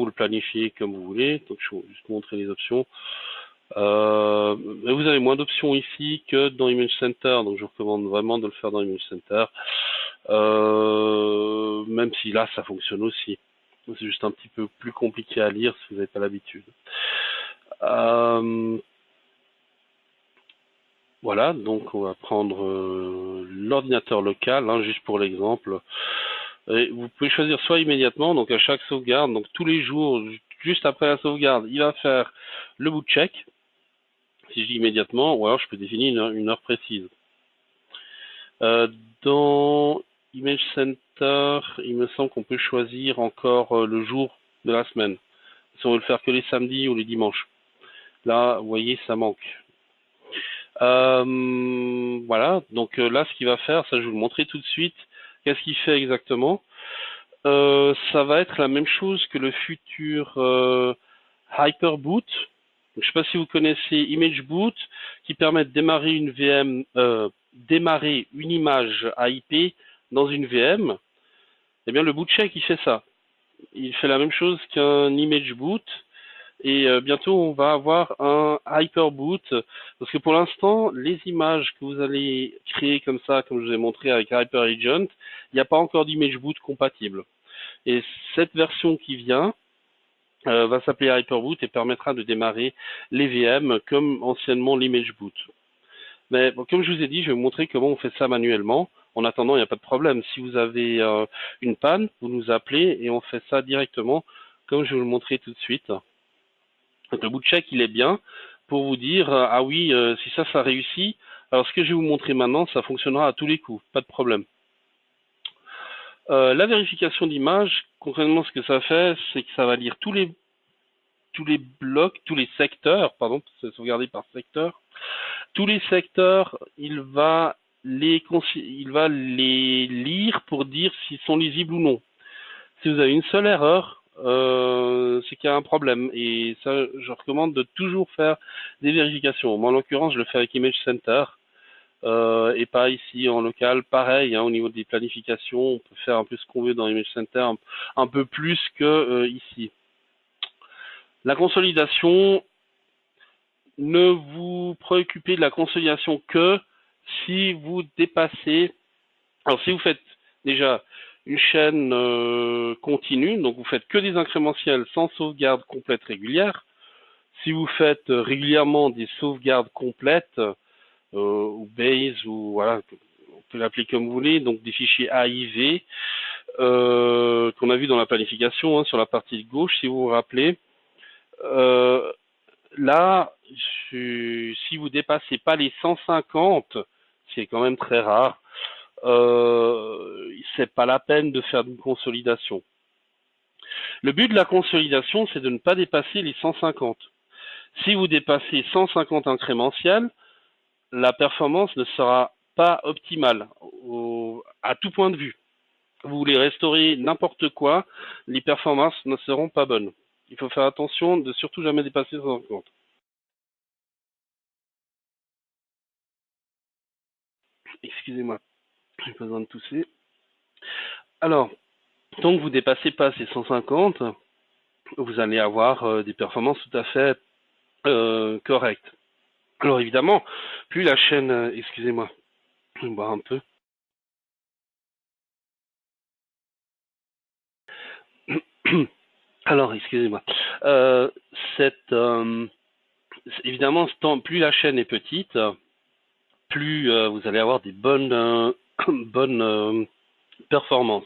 le planifiez comme vous voulez. Donc, je vais juste montrer les options. Vous avez moins d'options ici que dans Image Center, donc je vous recommande vraiment de le faire dans Image Center. Même si là, ça fonctionne aussi. C'est juste un petit peu plus compliqué à lire si vous n'avez pas l'habitude. Voilà, donc on va prendre l'ordinateur local, hein, juste pour l'exemple. Et vous pouvez choisir soit immédiatement, donc à chaque sauvegarde, donc tous les jours, juste après la sauvegarde, il va faire le boot check. Si je dis immédiatement, ou alors je peux définir une heure précise. Dans Image Center, il me semble qu'on peut choisir encore le jour de la semaine. Si on veut le faire que les samedis ou les dimanches. Là, vous voyez, ça manque. Voilà, donc là, ce qu'il va faire, ça je vais vous le montrer tout de suite. Qu'est-ce qu'il fait exactement? Ça va être la même chose que le futur Hyperboot. Je ne sais pas si vous connaissez ImageBoot, qui permet de démarrer une VM, démarrer une image AIP dans une VM. Eh bien, le bootcheck, il fait ça. Il fait la même chose qu'un ImageBoot. Et bientôt, on va avoir un Hyperboot. Parce que pour l'instant, les images que vous allez créer comme ça, comme je vous ai montré avec HyperAgent, il n'y a pas encore d'ImageBoot compatible. Et cette version qui vient, va s'appeler Hyperboot et permettra de démarrer les VM comme anciennement l'ImageBoot. Mais bon, comme je vous ai dit, je vais vous montrer comment on fait ça manuellement. En attendant, il n'y a pas de problème. Si vous avez une panne, vous nous appelez et on fait ça directement, comme je vais vous le montrer tout de suite. Donc le boot check, il est bien pour vous dire, ah oui, si ça réussit, alors ce que je vais vous montrer maintenant, ça fonctionnera à tous les coups, pas de problème. La vérification d'image, concrètement ce que ça fait, c'est que ça va lire tous les blocs, tous les secteurs, pardon, c'est sauvegardé par secteur. Tous les secteurs, il va les lire pour dire s'ils sont lisibles ou non. Si vous avez une seule erreur, c'est qu'il y a un problème. Et ça, je recommande de toujours faire des vérifications. Moi, en l'occurrence, je le fais avec Image Center. Et pas ici en local. Pareil, hein, au niveau des planifications, on peut faire un peu ce qu'on veut dans Image Center, un peu plus que ici. La consolidation, ne vous préoccupez de la consolidation que si vous dépassez. Alors, si vous faites déjà une chaîne continue, donc vous faites que des incrémentiels sans sauvegarde complète régulière. Si vous faites régulièrement des sauvegardes complètes, ou base, ou voilà, on peut l'appeler comme vous voulez, donc des fichiers AIV qu'on a vu dans la planification, hein, sur la partie de gauche, si vous vous rappelez. Là, si vous dépassez pas les 150, c'est quand même très rare, c'est pas la peine de faire une consolidation. Le but de la consolidation, c'est de ne pas dépasser les 150. Si vous dépassez 150 incrémentiels, la performance ne sera pas optimale à tout point de vue. Vous voulez restaurer n'importe quoi, les performances ne seront pas bonnes. Il faut faire attention de surtout jamais dépasser 150. Excusez-moi, j'ai besoin de tousser. Alors, tant que vous ne dépassez pas ces 150, vous allez avoir des performances tout à fait correctes. Alors évidemment, plus la chaîne, excusez-moi, je vais boire un peu. Alors, excusez-moi. Euh, cette, évidemment, plus la chaîne est petite, plus vous allez avoir des bonnes, bonnes performances.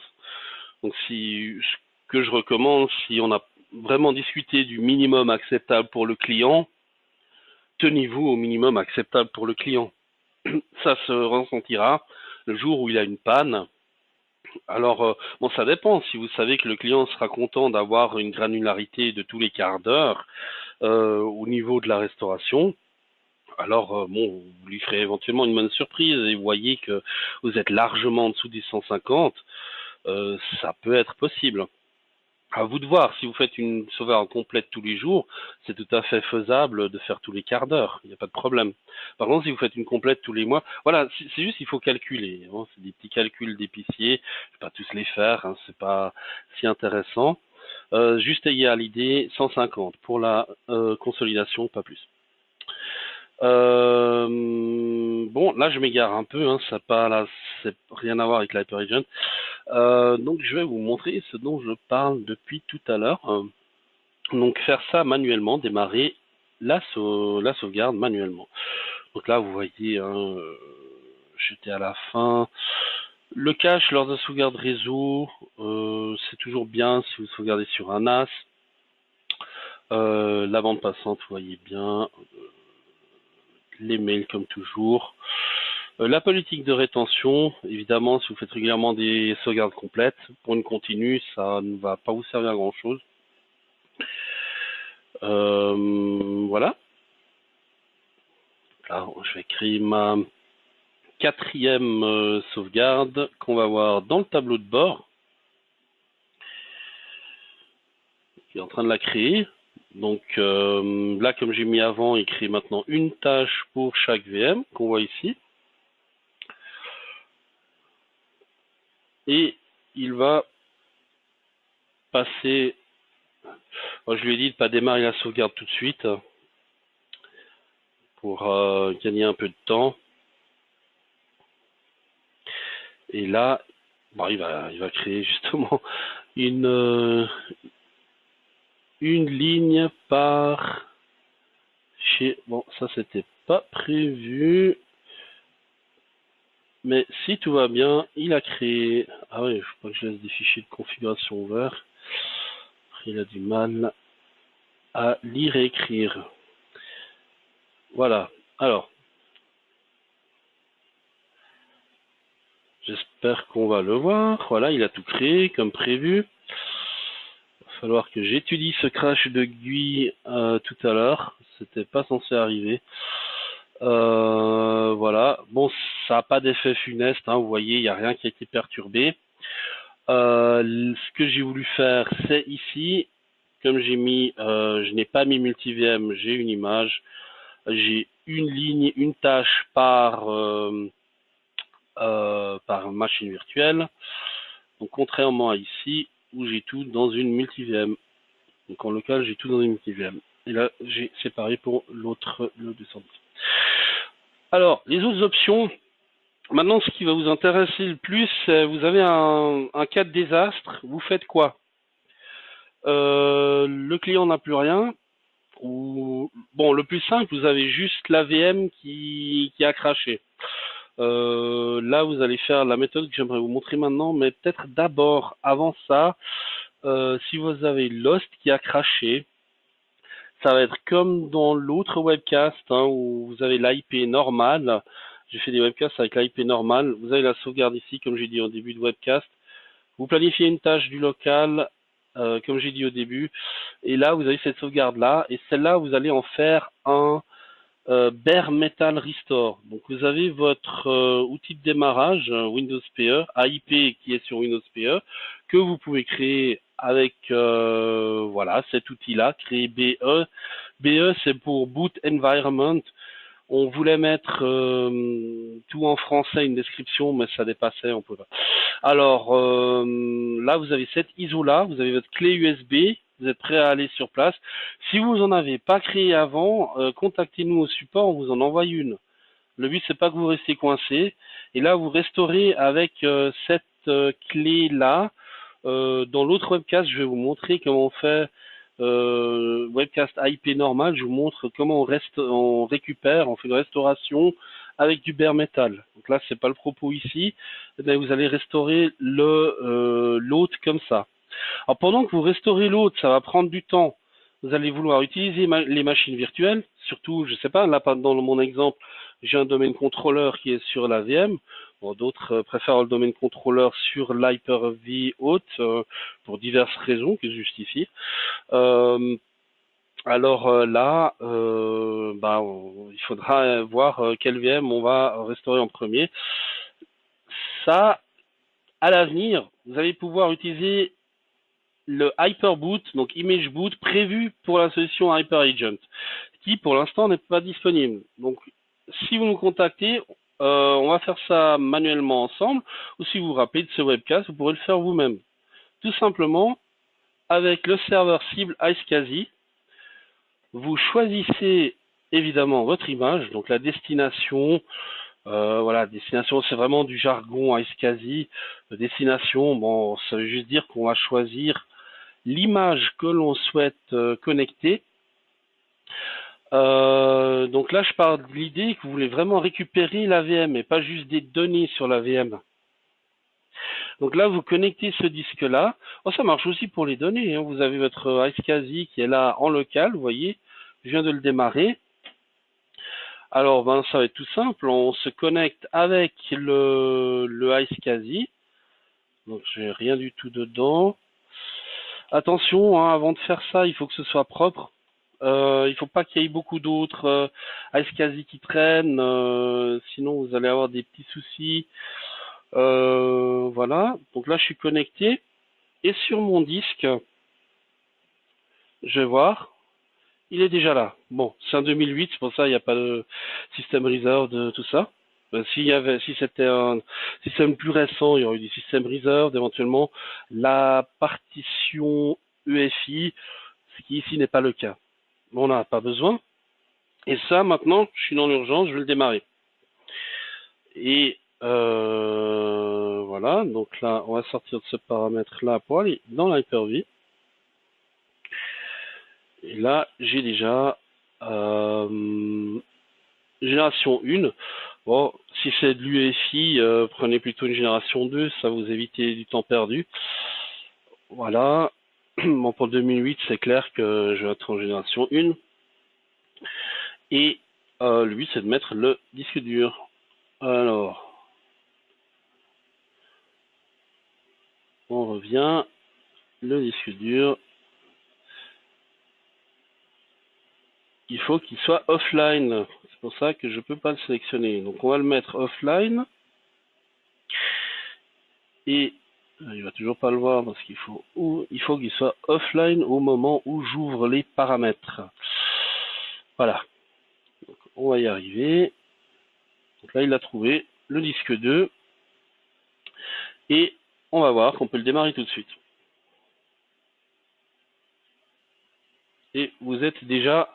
Donc, ce que je recommande, si on a vraiment discuté du minimum acceptable pour le client, tenez-vous au minimum acceptable pour le client. Ça se ressentira le jour où il a une panne. Alors, bon, ça dépend. Si vous savez que le client sera content d'avoir une granularité de tous les quarts d'heure au niveau de la restauration, alors bon, vous lui ferez éventuellement une bonne surprise et vous voyez que vous êtes largement en dessous des 150, ça peut être possible. À vous de voir, si vous faites une sauvegarde complète tous les jours, c'est tout à fait faisable de faire tous les quarts d'heure, il n'y a pas de problème. Par contre, si vous faites une complète tous les mois, voilà, c'est juste qu'il faut calculer, hein, c'est des petits calculs d'épicier, je vais pas tous les faire, hein, c'est pas si intéressant. Juste ayez à l'idée 150 pour la consolidation, pas plus. Bon, là je m'égare un peu, hein, ça pas là, c'est rien à voir avec l'Hyperagent. Donc je vais vous montrer ce dont je parle depuis tout à l'heure. Donc faire ça manuellement, démarrer la sauvegarde manuellement. Donc là vous voyez, hein, j'étais à la fin. Le cache lors de sauvegarde réseau, c'est toujours bien si vous sauvegardez sur un NAS. La bande passante, vous voyez bien. Les mails comme toujours. La politique de rétention, évidemment, si vous faites régulièrement des sauvegardes complètes, pour une continue, ça ne va pas vous servir à grand chose. Voilà. Là, je vais créer ma quatrième sauvegarde qu'on va voir dans le tableau de bord. Qui est en train de la créer. Donc là, comme j'ai mis avant, il crée maintenant une tâche pour chaque VM qu'on voit ici. Et il va passer. Moi, je lui ai dit de ne pas démarrer la sauvegarde tout de suite pour gagner un peu de temps. Et là, bon, il va créer justement une ligne par chez. Bon, ça c'était pas prévu. Mais si tout va bien, il a créé. Ah oui, il faut pas que je laisse des fichiers de configuration ouverts. Il a du mal à lire et écrire. Voilà. Alors, j'espère qu'on va le voir. Voilà, il a tout créé comme prévu. Il va falloir que j'étudie ce crash de GUI tout à l'heure. C'était pas censé arriver. Voilà. Bon, ça n'a pas d'effet funeste. Hein. Vous voyez, il n'y a rien qui a été perturbé. Ce que j'ai voulu faire, c'est ici. Comme j'ai mis, je n'ai pas mis multivm, j'ai une image. J'ai une ligne, une tâche par machine virtuelle. Donc contrairement à ici, où j'ai tout dans une multivm. Donc en local, j'ai tout dans une multivm. Et là, j'ai séparé pour l'autre, le 210. Alors, les autres options. Maintenant, ce qui va vous intéresser le plus, c'est vous avez un cas de désastre. Vous faites quoi? Le client n'a plus rien. Ou bon, le plus simple, vous avez juste l'AVM qui a craché. Là, vous allez faire la méthode que j'aimerais vous montrer maintenant, mais peut-être d'abord, avant ça, si vous avez Lost qui a craché, ça va être comme dans l'autre webcast hein, où vous avez l'IP normal. J'ai fait des webcasts avec l'IP normal. Vous avez la sauvegarde ici, comme j'ai dit au début de webcast. Vous planifiez une tâche du local, comme j'ai dit au début. Et là, vous avez cette sauvegarde-là. Et celle-là, vous allez en faire un bare metal restore. Donc, vous avez votre outil de démarrage, Windows PE, AIP qui est sur Windows PE, que vous pouvez créer avec voilà cet outil-là, créer BE. BE, c'est pour Boot Environment. On voulait mettre tout en français, une description, mais ça dépassait, on peut pas. Alors là, vous avez cette ISO là, vous avez votre clé USB vous êtes prêt à aller sur place. Si vous en avez pas créé avant, contactez-nous au support, on vous en envoie une. Le but, c'est pas que vous restiez coincé. Et là, vous restaurez avec cette clé-là. Dans l'autre webcast, je vais vous montrer comment on fait webcast IP normal. Je vous montre comment on récupère, on fait une restauration avec du bare metal. Donc là, c'est pas le propos ici. Mais vous allez restaurer l'autre comme ça. Alors pendant que vous restaurez l'autre, ça va prendre du temps. Vous allez vouloir utiliser les machines virtuelles, surtout, je sais pas, là dans mon exemple, j'ai un domaine contrôleur qui est sur la VM. Bon, d'autres préfèrent le domaine contrôleur sur l'Hyper-V haute pour diverses raisons qui se justifient. Là, il faudra voir quelle VM on va restaurer en premier. Ça, à l'avenir, vous allez pouvoir utiliser le Hyperboot, donc Image Boot, prévu pour la solution HyperAgent, qui pour l'instant n'est pas disponible. Donc, si vous nous contactez, on va faire ça manuellement ensemble, ou si vous vous rappelez de ce webcast, vous pourrez le faire vous-même. Tout simplement, avec le serveur cible iSCSI, vous choisissez évidemment votre image, donc la destination. Voilà, destination, c'est vraiment du jargon iSCSI. Destination, bon, ça veut juste dire qu'on va choisir l'image que l'on souhaite connecter. Donc là, je parle de l'idée que vous voulez vraiment récupérer la VM et pas juste des données sur la VM. Donc là, vous connectez ce disque-là. Oh, ça marche aussi pour les données. Hein. Vous avez votre iSCSI qui est là en local, vous voyez. Je viens de le démarrer. Alors, ça va être tout simple. On se connecte avec le iSCSI. Donc, j'ai rien du tout dedans. Attention, hein, avant de faire ça, il faut que ce soit propre. Il faut pas qu'il y ait beaucoup d'autres iSCSI qui traînent, sinon vous allez avoir des petits soucis. Voilà, donc là je suis connecté et sur mon disque, je vais voir, il est déjà là. Bon, c'est un 2008, c'est pour ça il n'y a pas de système reserve de tout ça. Si c'était un système plus récent, il y aurait eu du système reserve, éventuellement la partition EFI, ce qui ici n'est pas le cas. On n'a pas besoin. Et ça, maintenant, je suis dans l'urgence, je vais le démarrer. Et voilà, donc là, on va sortir de ce paramètre-là pour aller dans l'Hyper-V. Et là, j'ai déjà génération 1. Bon, si c'est de l'UEFI, prenez plutôt une génération 2, ça vous évitez du temps perdu. Voilà. Bon, pour 2008, c'est clair que je vais être en génération 1. Et le but, c'est de mettre le disque dur. Alors, on revient. Le disque dur, il faut qu'il soit offline. C'est pour ça que je ne peux pas le sélectionner. Donc, on va le mettre offline. Et il va toujours pas le voir parce qu'il faut qu'il soit offline au moment où j'ouvre les paramètres. Voilà. Donc, on va y arriver. Donc là, il a trouvé le disque 2. Et on va voir qu'on peut le démarrer tout de suite. Et vous êtes déjà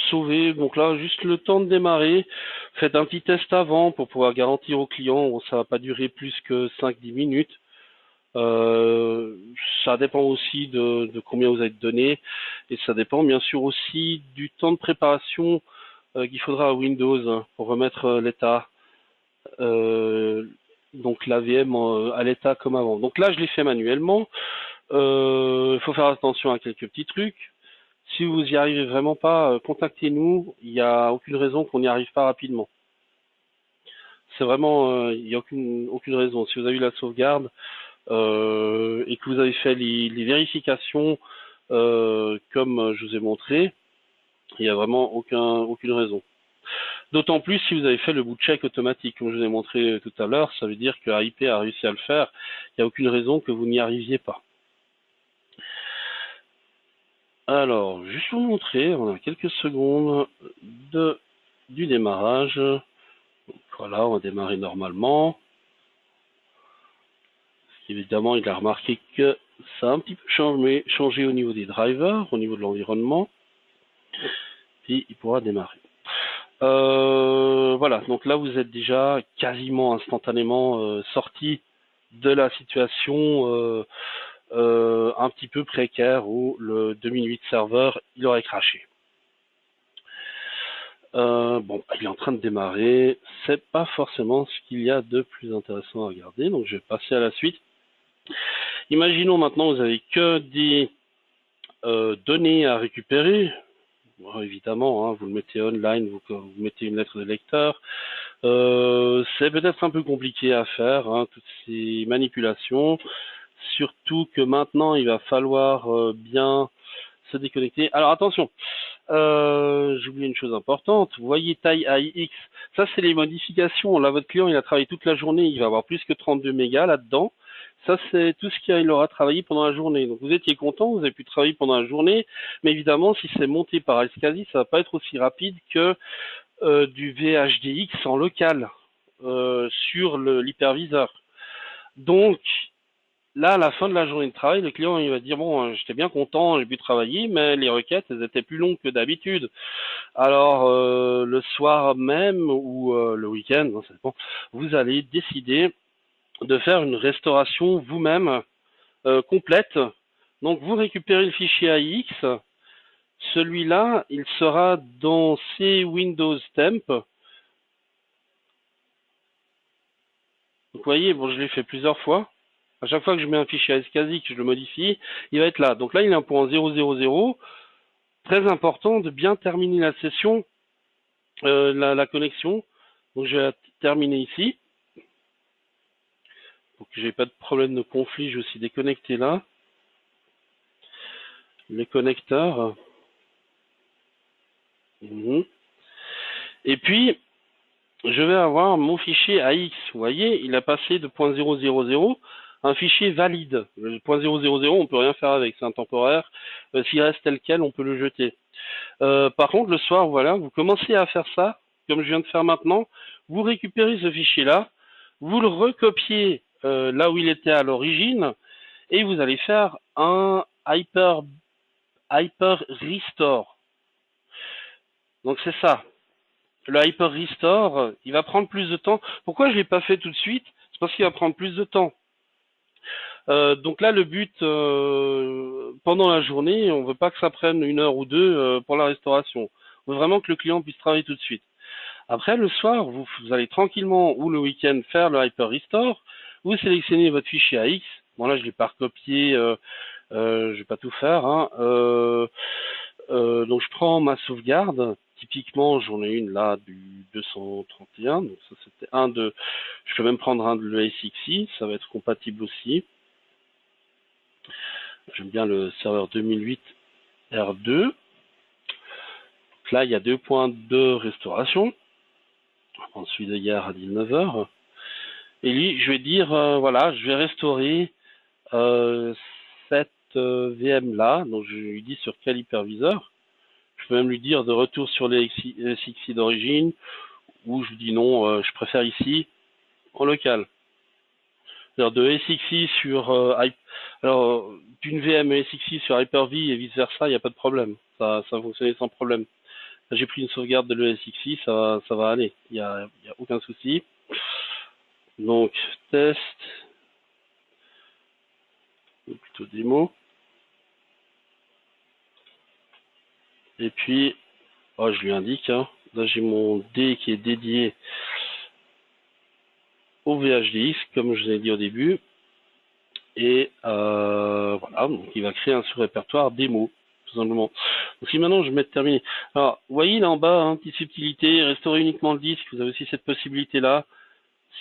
sauvé. Donc là, juste le temps de démarrer. Faites un petit test avant pour pouvoir garantir au client. Bon, ça va pas durer plus que 5-10 minutes. Ça dépend aussi de combien vous avez donné. Et ça dépend bien sûr aussi du temps de préparation qu'il faudra à Windows hein, pour remettre l'état. Donc la VM à l'état comme avant. Donc là, je l'ai fait manuellement. Il faut faire attention à quelques petits trucs. Si vous y arrivez vraiment pas, contactez-nous. Il n'y a aucune raison qu'on n'y arrive pas rapidement. C'est vraiment, il n'y a aucune raison. Si vous avez eu la sauvegarde et que vous avez fait les vérifications comme je vous ai montré, il n'y a vraiment aucune raison. D'autant plus si vous avez fait le boot check automatique, comme je vous ai montré tout à l'heure, ça veut dire que AIP a réussi à le faire. Il n'y a aucune raison que vous n'y arriviez pas. Alors, juste vous montrer, on a quelques secondes du démarrage. Donc, voilà, on va démarrer normalement. Évidemment, il a remarqué que Ça a un petit peu changé au niveau des drivers, au niveau de l'environnement. Puis il pourra démarrer. Voilà, donc là vous êtes déjà quasiment instantanément sorti de la situation un petit peu précaire où le 2008 serveur il aurait craché. Bon, il est en train de démarrer, c'est pas forcément ce qu'il y a de plus intéressant à regarder, donc je vais passer à la suite. Imaginons maintenant vous avez que des données à récupérer. Bon, évidemment, hein, vous le mettez online, vous mettez une lettre de lecteur. C'est peut-être un peu compliqué à faire, hein, toutes ces manipulations. Surtout que maintenant, il va falloir bien se déconnecter. Alors attention, j'ai oublié une chose importante. Vous voyez taille AIX, ça c'est les modifications. Là, votre client, il a travaillé toute la journée, il va avoir plus que 32 mégas là-dedans. Ça, c'est tout ce qu'il aura travaillé pendant la journée. Donc, vous étiez content, vous avez pu travailler pendant la journée, mais évidemment, si c'est monté par iSCSI, ça va pas être aussi rapide que du VHDX en local sur l'hyperviseur. Donc, là, à la fin de la journée de travail, le client il va dire bon, j'étais bien content, j'ai pu travailler, mais les requêtes elles étaient plus longues que d'habitude. Alors le soir même ou le week-end, ça dépend, vous allez décider de faire une restauration vous-même complète. Donc vous récupérez le fichier AIX, celui-là, il sera dans ces Windows Temp. Donc vous voyez, bon, je l'ai fait plusieurs fois. À chaque fois que je mets un fichier ASCSI, que je le modifie, il va être là. Donc là, il est un point 000. Très important de bien terminer la session, la connexion. Donc je vais terminer ici. Pour que j'ai pas de problème de conflit, je vais aussi déconnecter là. Les connecteurs. Et puis, je vais avoir mon fichier AX. Vous voyez, il a passé de point 000 à un fichier valide. Le point 000, on peut rien faire avec, c'est intemporaire. S'il reste tel quel, on peut le jeter. Par contre, le soir, voilà, vous commencez à faire ça, comme je viens de faire maintenant. Vous récupérez ce fichier-là, vous le recopiez là où il était à l'origine, et vous allez faire un hyper restore. Donc c'est ça. Le hyper restore, il va prendre plus de temps. Pourquoi je l'ai pas fait tout de suite? C'est parce qu'il va prendre plus de temps. Donc là, le but, pendant la journée, on veut pas que ça prenne 1 heure ou 2 pour la restauration. On veut vraiment que le client puisse travailler tout de suite. Après, le soir, vous allez tranquillement, ou le week-end, faire le Hyper Restore. Vous sélectionnez votre fichier AX. Bon, là, je l'ai pas recopié, je vais pas tout faire, hein. Donc, je prends ma sauvegarde. Typiquement, j'en ai une là du 231. Donc, ça, c'était un de... Je peux même prendre un de l'ASXI. Ça va être compatible aussi. J'aime bien le serveur 2008 R2. Donc là, il y a 2 points de restauration. Ensuite, hier à 19h. Et lui, je vais dire, voilà, je vais restaurer cette VM là. Donc, je lui dis sur quel hyperviseur. Je peux même lui dire de retour sur les SXI d'origine. Ou je lui dis non, je préfère ici, en local. C'est-à-dire de SXI sur alors d'une VM SXI sur Hyper-V et vice versa, il n'y a pas de problème. Ça fonctionnait sans problème. J'ai pris une sauvegarde de l'ESXi, ça va aller. Il y a aucun souci. Donc test, ou plutôt démo. Et puis, oh, je lui indique. Hein, là j'ai mon D qui est dédié au VHDX, comme je vous ai dit au début. Et voilà, donc il va créer un sous-répertoire démo, tout simplement. Donc si maintenant je mets terminé. Alors, vous voyez là en bas, hein, petite subtilité, restaurer uniquement le disque, vous avez aussi cette possibilité-là.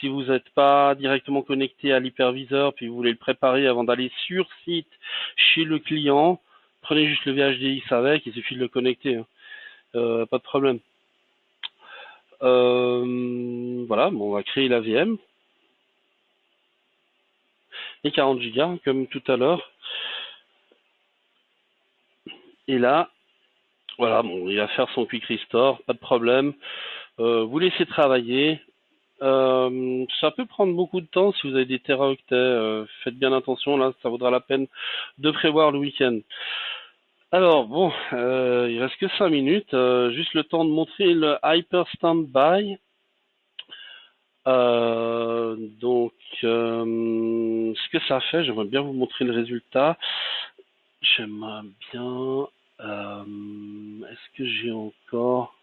Si vous n'êtes pas directement connecté à l'hyperviseur, puis vous voulez le préparer avant d'aller sur site chez le client, prenez juste le VHDX avec, il suffit de le connecter. Hein. Pas de problème. Voilà, bon, on va créer la VM. Et 40 Go, comme tout à l'heure. Et là, voilà, bon, il va faire son quick restore, pas de problème. Vous laissez travailler. Ça peut prendre beaucoup de temps si vous avez des téraoctets. Faites bien attention, là, ça vaudra la peine de prévoir le week-end. Alors, bon, il reste que 5 minutes. Juste le temps de montrer le Hyper Standby. Donc, ce que ça fait, j'aimerais bien vous montrer le résultat. J'aimerais bien... Est-ce que j'ai encore...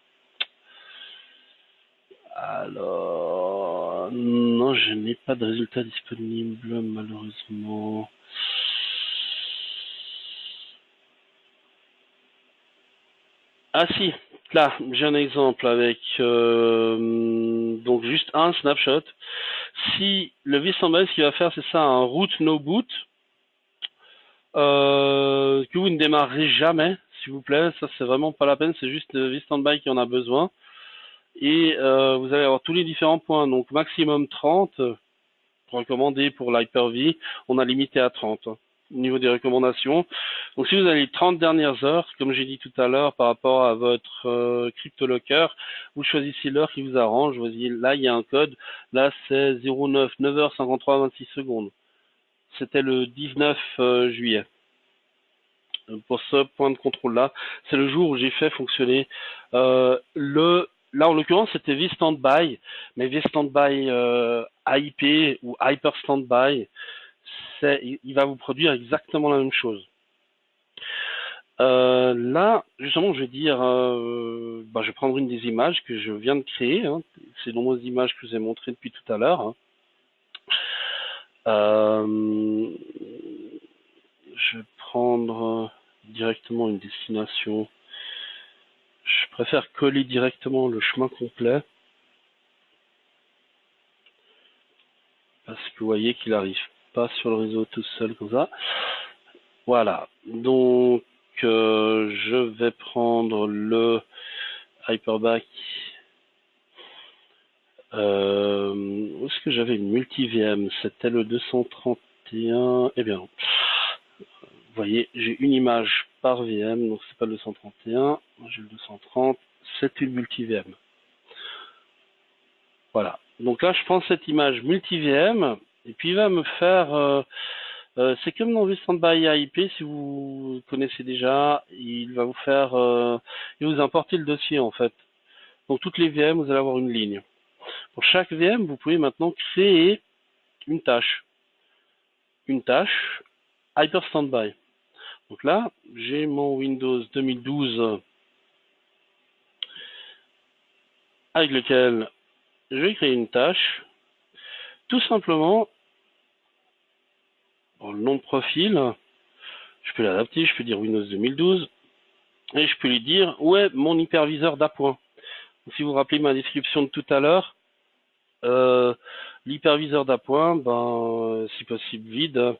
Alors, non, je n'ai pas de résultat disponible, malheureusement. Ah si, là, j'ai un exemple avec donc juste un snapshot. Si le vStandby, ce qu'il va faire, c'est ça, un root no boot, que vous ne démarrerez jamais, s'il vous plaît. Ça, c'est vraiment pas la peine, c'est juste le vStandby qui en a besoin. Et vous allez avoir tous les différents points. Donc maximum 30, recommandé pour l'Hyper-V, on a limité à 30 au niveau des recommandations. Donc si vous avez les 30 dernières heures, comme j'ai dit tout à l'heure par rapport à votre CryptoLocker, vous choisissez l'heure qui vous arrange. Vous voyez, là il y a un code, là c'est 09 9h53 26 secondes. C'était le 19 juillet. Pour ce point de contrôle là, c'est le jour où j'ai fait fonctionner là en l'occurrence c'était vStandby, mais vStandby AIP ou Hyper Standby, il va vous produire exactement la même chose. Là, justement, je vais dire, je vais prendre une des images que je viens de créer. Hein. Ces nombreuses images que je vous ai montrées depuis tout à l'heure. Hein. Je vais prendre directement une destination. Je préfère coller directement le chemin complet. Parce que vous voyez qu'il n'arrive pas sur le réseau tout seul comme ça. Voilà. Donc, je vais prendre le Hyperback. Où est-ce que j'avais une multi-VM? C'était le 231. Eh bien, vous voyez, j'ai une image par VM, donc c'est pas le 231. J'ai le 230. C'est une multi-VM. Voilà. Donc là, je prends cette image multi-VM, et puis il va me faire... c'est comme dans vStandby AIP, si vous connaissez déjà, il va vous faire... il va vous importer le dossier, en fait. Donc toutes les VM, vous allez avoir une ligne. Pour chaque VM, vous pouvez maintenant créer une tâche. Une tâche Hyper Standby. Donc là, j'ai mon Windows 2012 avec lequel je vais créer une tâche. Tout simplement, dans le nom de profil, je peux l'adapter, je peux dire Windows 2012, et je peux lui dire où est mon hyperviseur d'appoint. Si vous vous rappelez ma description de tout à l'heure, l'hyperviseur d'appoint, si possible vide,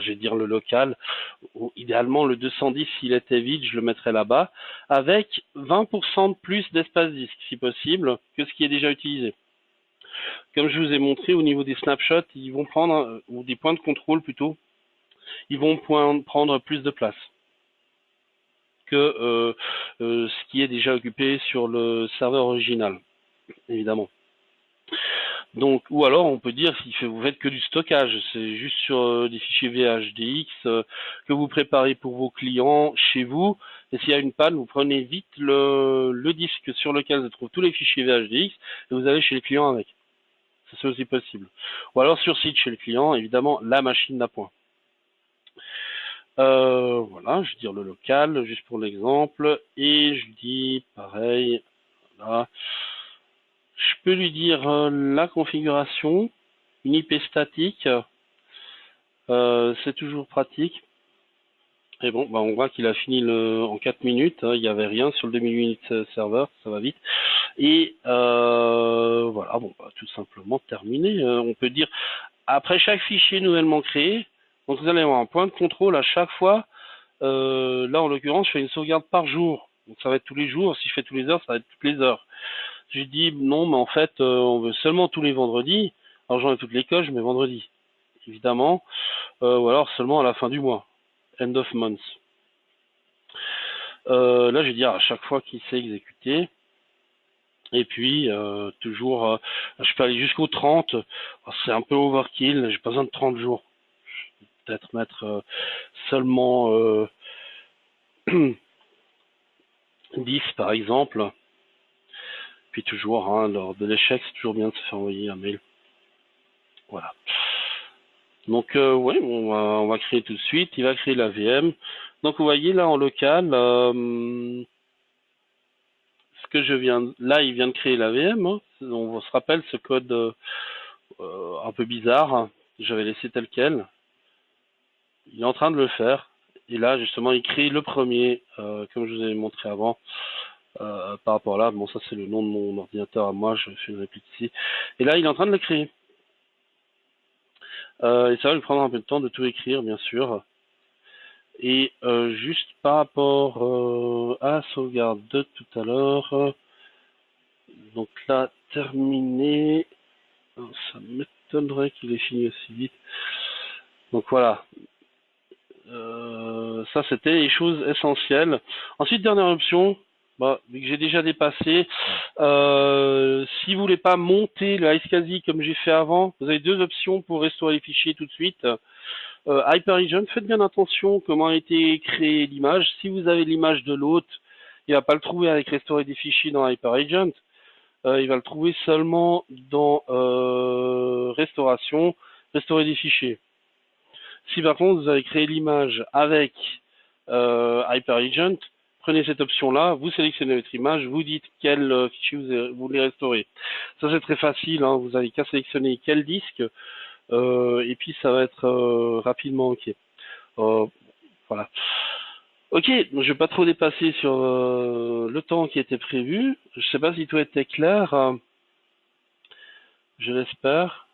je vais dire le local, ou idéalement le 210 s'il était vide, je le mettrais là-bas, avec 20% de plus d'espace disque, si possible, que ce qui est déjà utilisé. Comme je vous ai montré au niveau des snapshots, ils vont prendre, ou des points de contrôle plutôt, ils vont prendre plus de place que ce qui est déjà occupé sur le serveur original, évidemment. Donc, ou alors on peut dire si vous faites que du stockage, c'est juste sur des fichiers VHDX que vous préparez pour vos clients chez vous, et s'il y a une panne, vous prenez vite le disque sur lequel se trouvent tous les fichiers VHDX et vous allez chez le client avec. C'est aussi possible. Ou alors sur site chez le client, évidemment, la machine d'appoint. Voilà, je vais dire le local, juste pour l'exemple, et je dis pareil, voilà. Je peux lui dire la configuration, une IP statique, c'est toujours pratique. Et bon, on voit qu'il a fini en 4 minutes, hein, il n'y avait rien sur le 2000 minutes serveur, ça va vite. Et voilà, tout simplement terminé. On peut dire, après chaque fichier nouvellement créé, donc vous allez avoir un point de contrôle à chaque fois. Là, en l'occurrence, je fais une sauvegarde par jour. Donc ça va être tous les jours. Si je fais tous les heures, ça va être toutes les heures. J'ai dit non, mais en fait, on veut seulement tous les vendredis. Alors j'en ai toutes les coches, je mets vendredi, évidemment. Ou alors seulement à la fin du mois. End of month. Là, je vais dire à chaque fois qu'il s'est exécuté. Et puis, je peux aller jusqu'au 30. C'est un peu overkill, j'ai pas besoin de 30 jours. Peut-être mettre seulement 10 par exemple. Puis toujours, hein, lors de l'échec, c'est toujours bien de se faire envoyer un mail. Voilà. Donc, ouais, on va créer tout de suite. Il va créer la VM. Donc, vous voyez là en local, ce que je viens, là, il vient de créer la VM. Hein. On se rappelle ce code un peu bizarre. J'avais laissé tel quel. Il est en train de le faire. Et là, justement, il crée le premier, comme je vous avais montré avant. Par rapport à là, bon, ça c'est le nom de mon ordinateur à moi. Je fais une réplique ici. Et là, il est en train de le créer. Et ça va lui prendre un peu de temps de tout écrire, bien sûr. Et juste par rapport à la sauvegarde de tout à l'heure, donc là, terminé. Ça m'étonnerait qu'il ait fini aussi vite. Donc voilà. Ça, c'était les choses essentielles. Ensuite, dernière option, bah, vu que j'ai déjà dépassé, si vous voulez pas monter le iSCSI comme j'ai fait avant, vous avez deux options pour restaurer les fichiers tout de suite. Hyper-Agent, faites bien attention comment a été créée l'image. Si vous avez l'image de l'hôte, il va pas le trouver avec restaurer des fichiers dans Hyper-Agent. Il va le trouver seulement dans restauration, restaurer des fichiers. Si par contre vous avez créé l'image avec Hyper-Agent, prenez cette option-là, vous sélectionnez votre image, vous dites quel fichier vous voulez restaurer. Ça c'est très facile, hein, vous avez qu'à sélectionner quel disque, et puis ça va être rapidement OK. Voilà. Ok, donc je vais pas trop dépasser sur le temps qui était prévu. Je sais pas si tout était clair, je l'espère.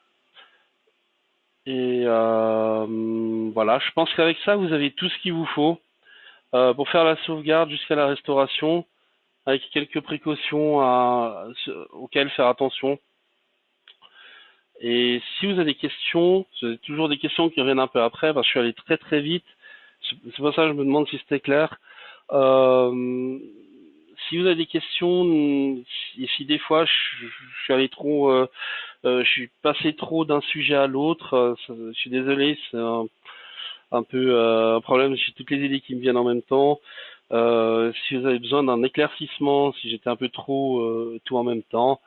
Et voilà, je pense qu'avec ça, vous avez tout ce qu'il vous faut pour faire la sauvegarde jusqu'à la restauration, avec quelques précautions auxquelles faire attention. Et si vous avez des questions, c'est toujours des questions qui reviennent un peu après, parce que je suis allé très très vite. C'est pour ça que je me demande si c'était clair. Si vous avez des questions, et si des fois je suis allé trop, je suis passé trop d'un sujet à l'autre, je suis désolé, c'est un peu un problème. J'ai toutes les idées qui me viennent en même temps. Si vous avez besoin d'un éclaircissement, si j'étais un peu trop tout en même temps,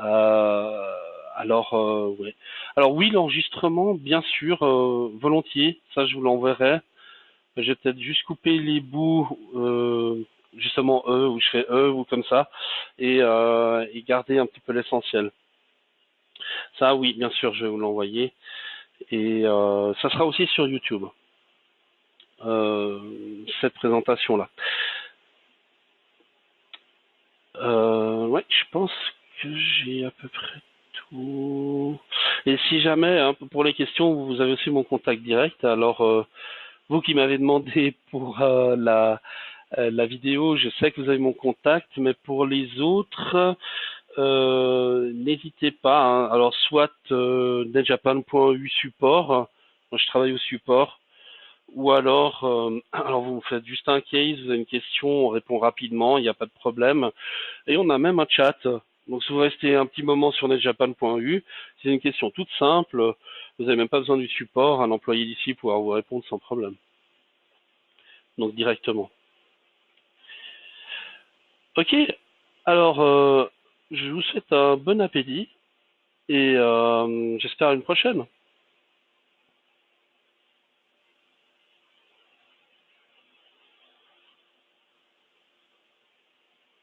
euh, alors ouais. Alors oui, l'enregistrement, bien sûr, volontiers. Ça, je vous l'enverrai. Je vais peut-être juste couper les bouts, justement où je fais ou comme ça, et garder un petit peu l'essentiel. Ça, oui, bien sûr, je vais vous l'envoyer. Et ça sera aussi sur YouTube, cette présentation-là. Ouais, je pense que j'ai à peu près tout. Et si jamais, hein, pour les questions, vous avez aussi mon contact direct. Alors, vous qui m'avez demandé pour la vidéo, je sais que vous avez mon contact, mais pour les autres, n'hésitez pas. Hein. Alors, soit netjapan.eu support, moi je travaille au support, ou alors, alors vous faites juste un case, vous avez une question, on répond rapidement, il n'y a pas de problème. Et on a même un chat. Donc si vous restez un petit moment sur netjapan.eu, c'est une question toute simple, vous n'avez même pas besoin du support, un employé d'ici pourra vous répondre sans problème. Donc directement. Ok, alors je vous souhaite un bon appétit et j'espère à une prochaine.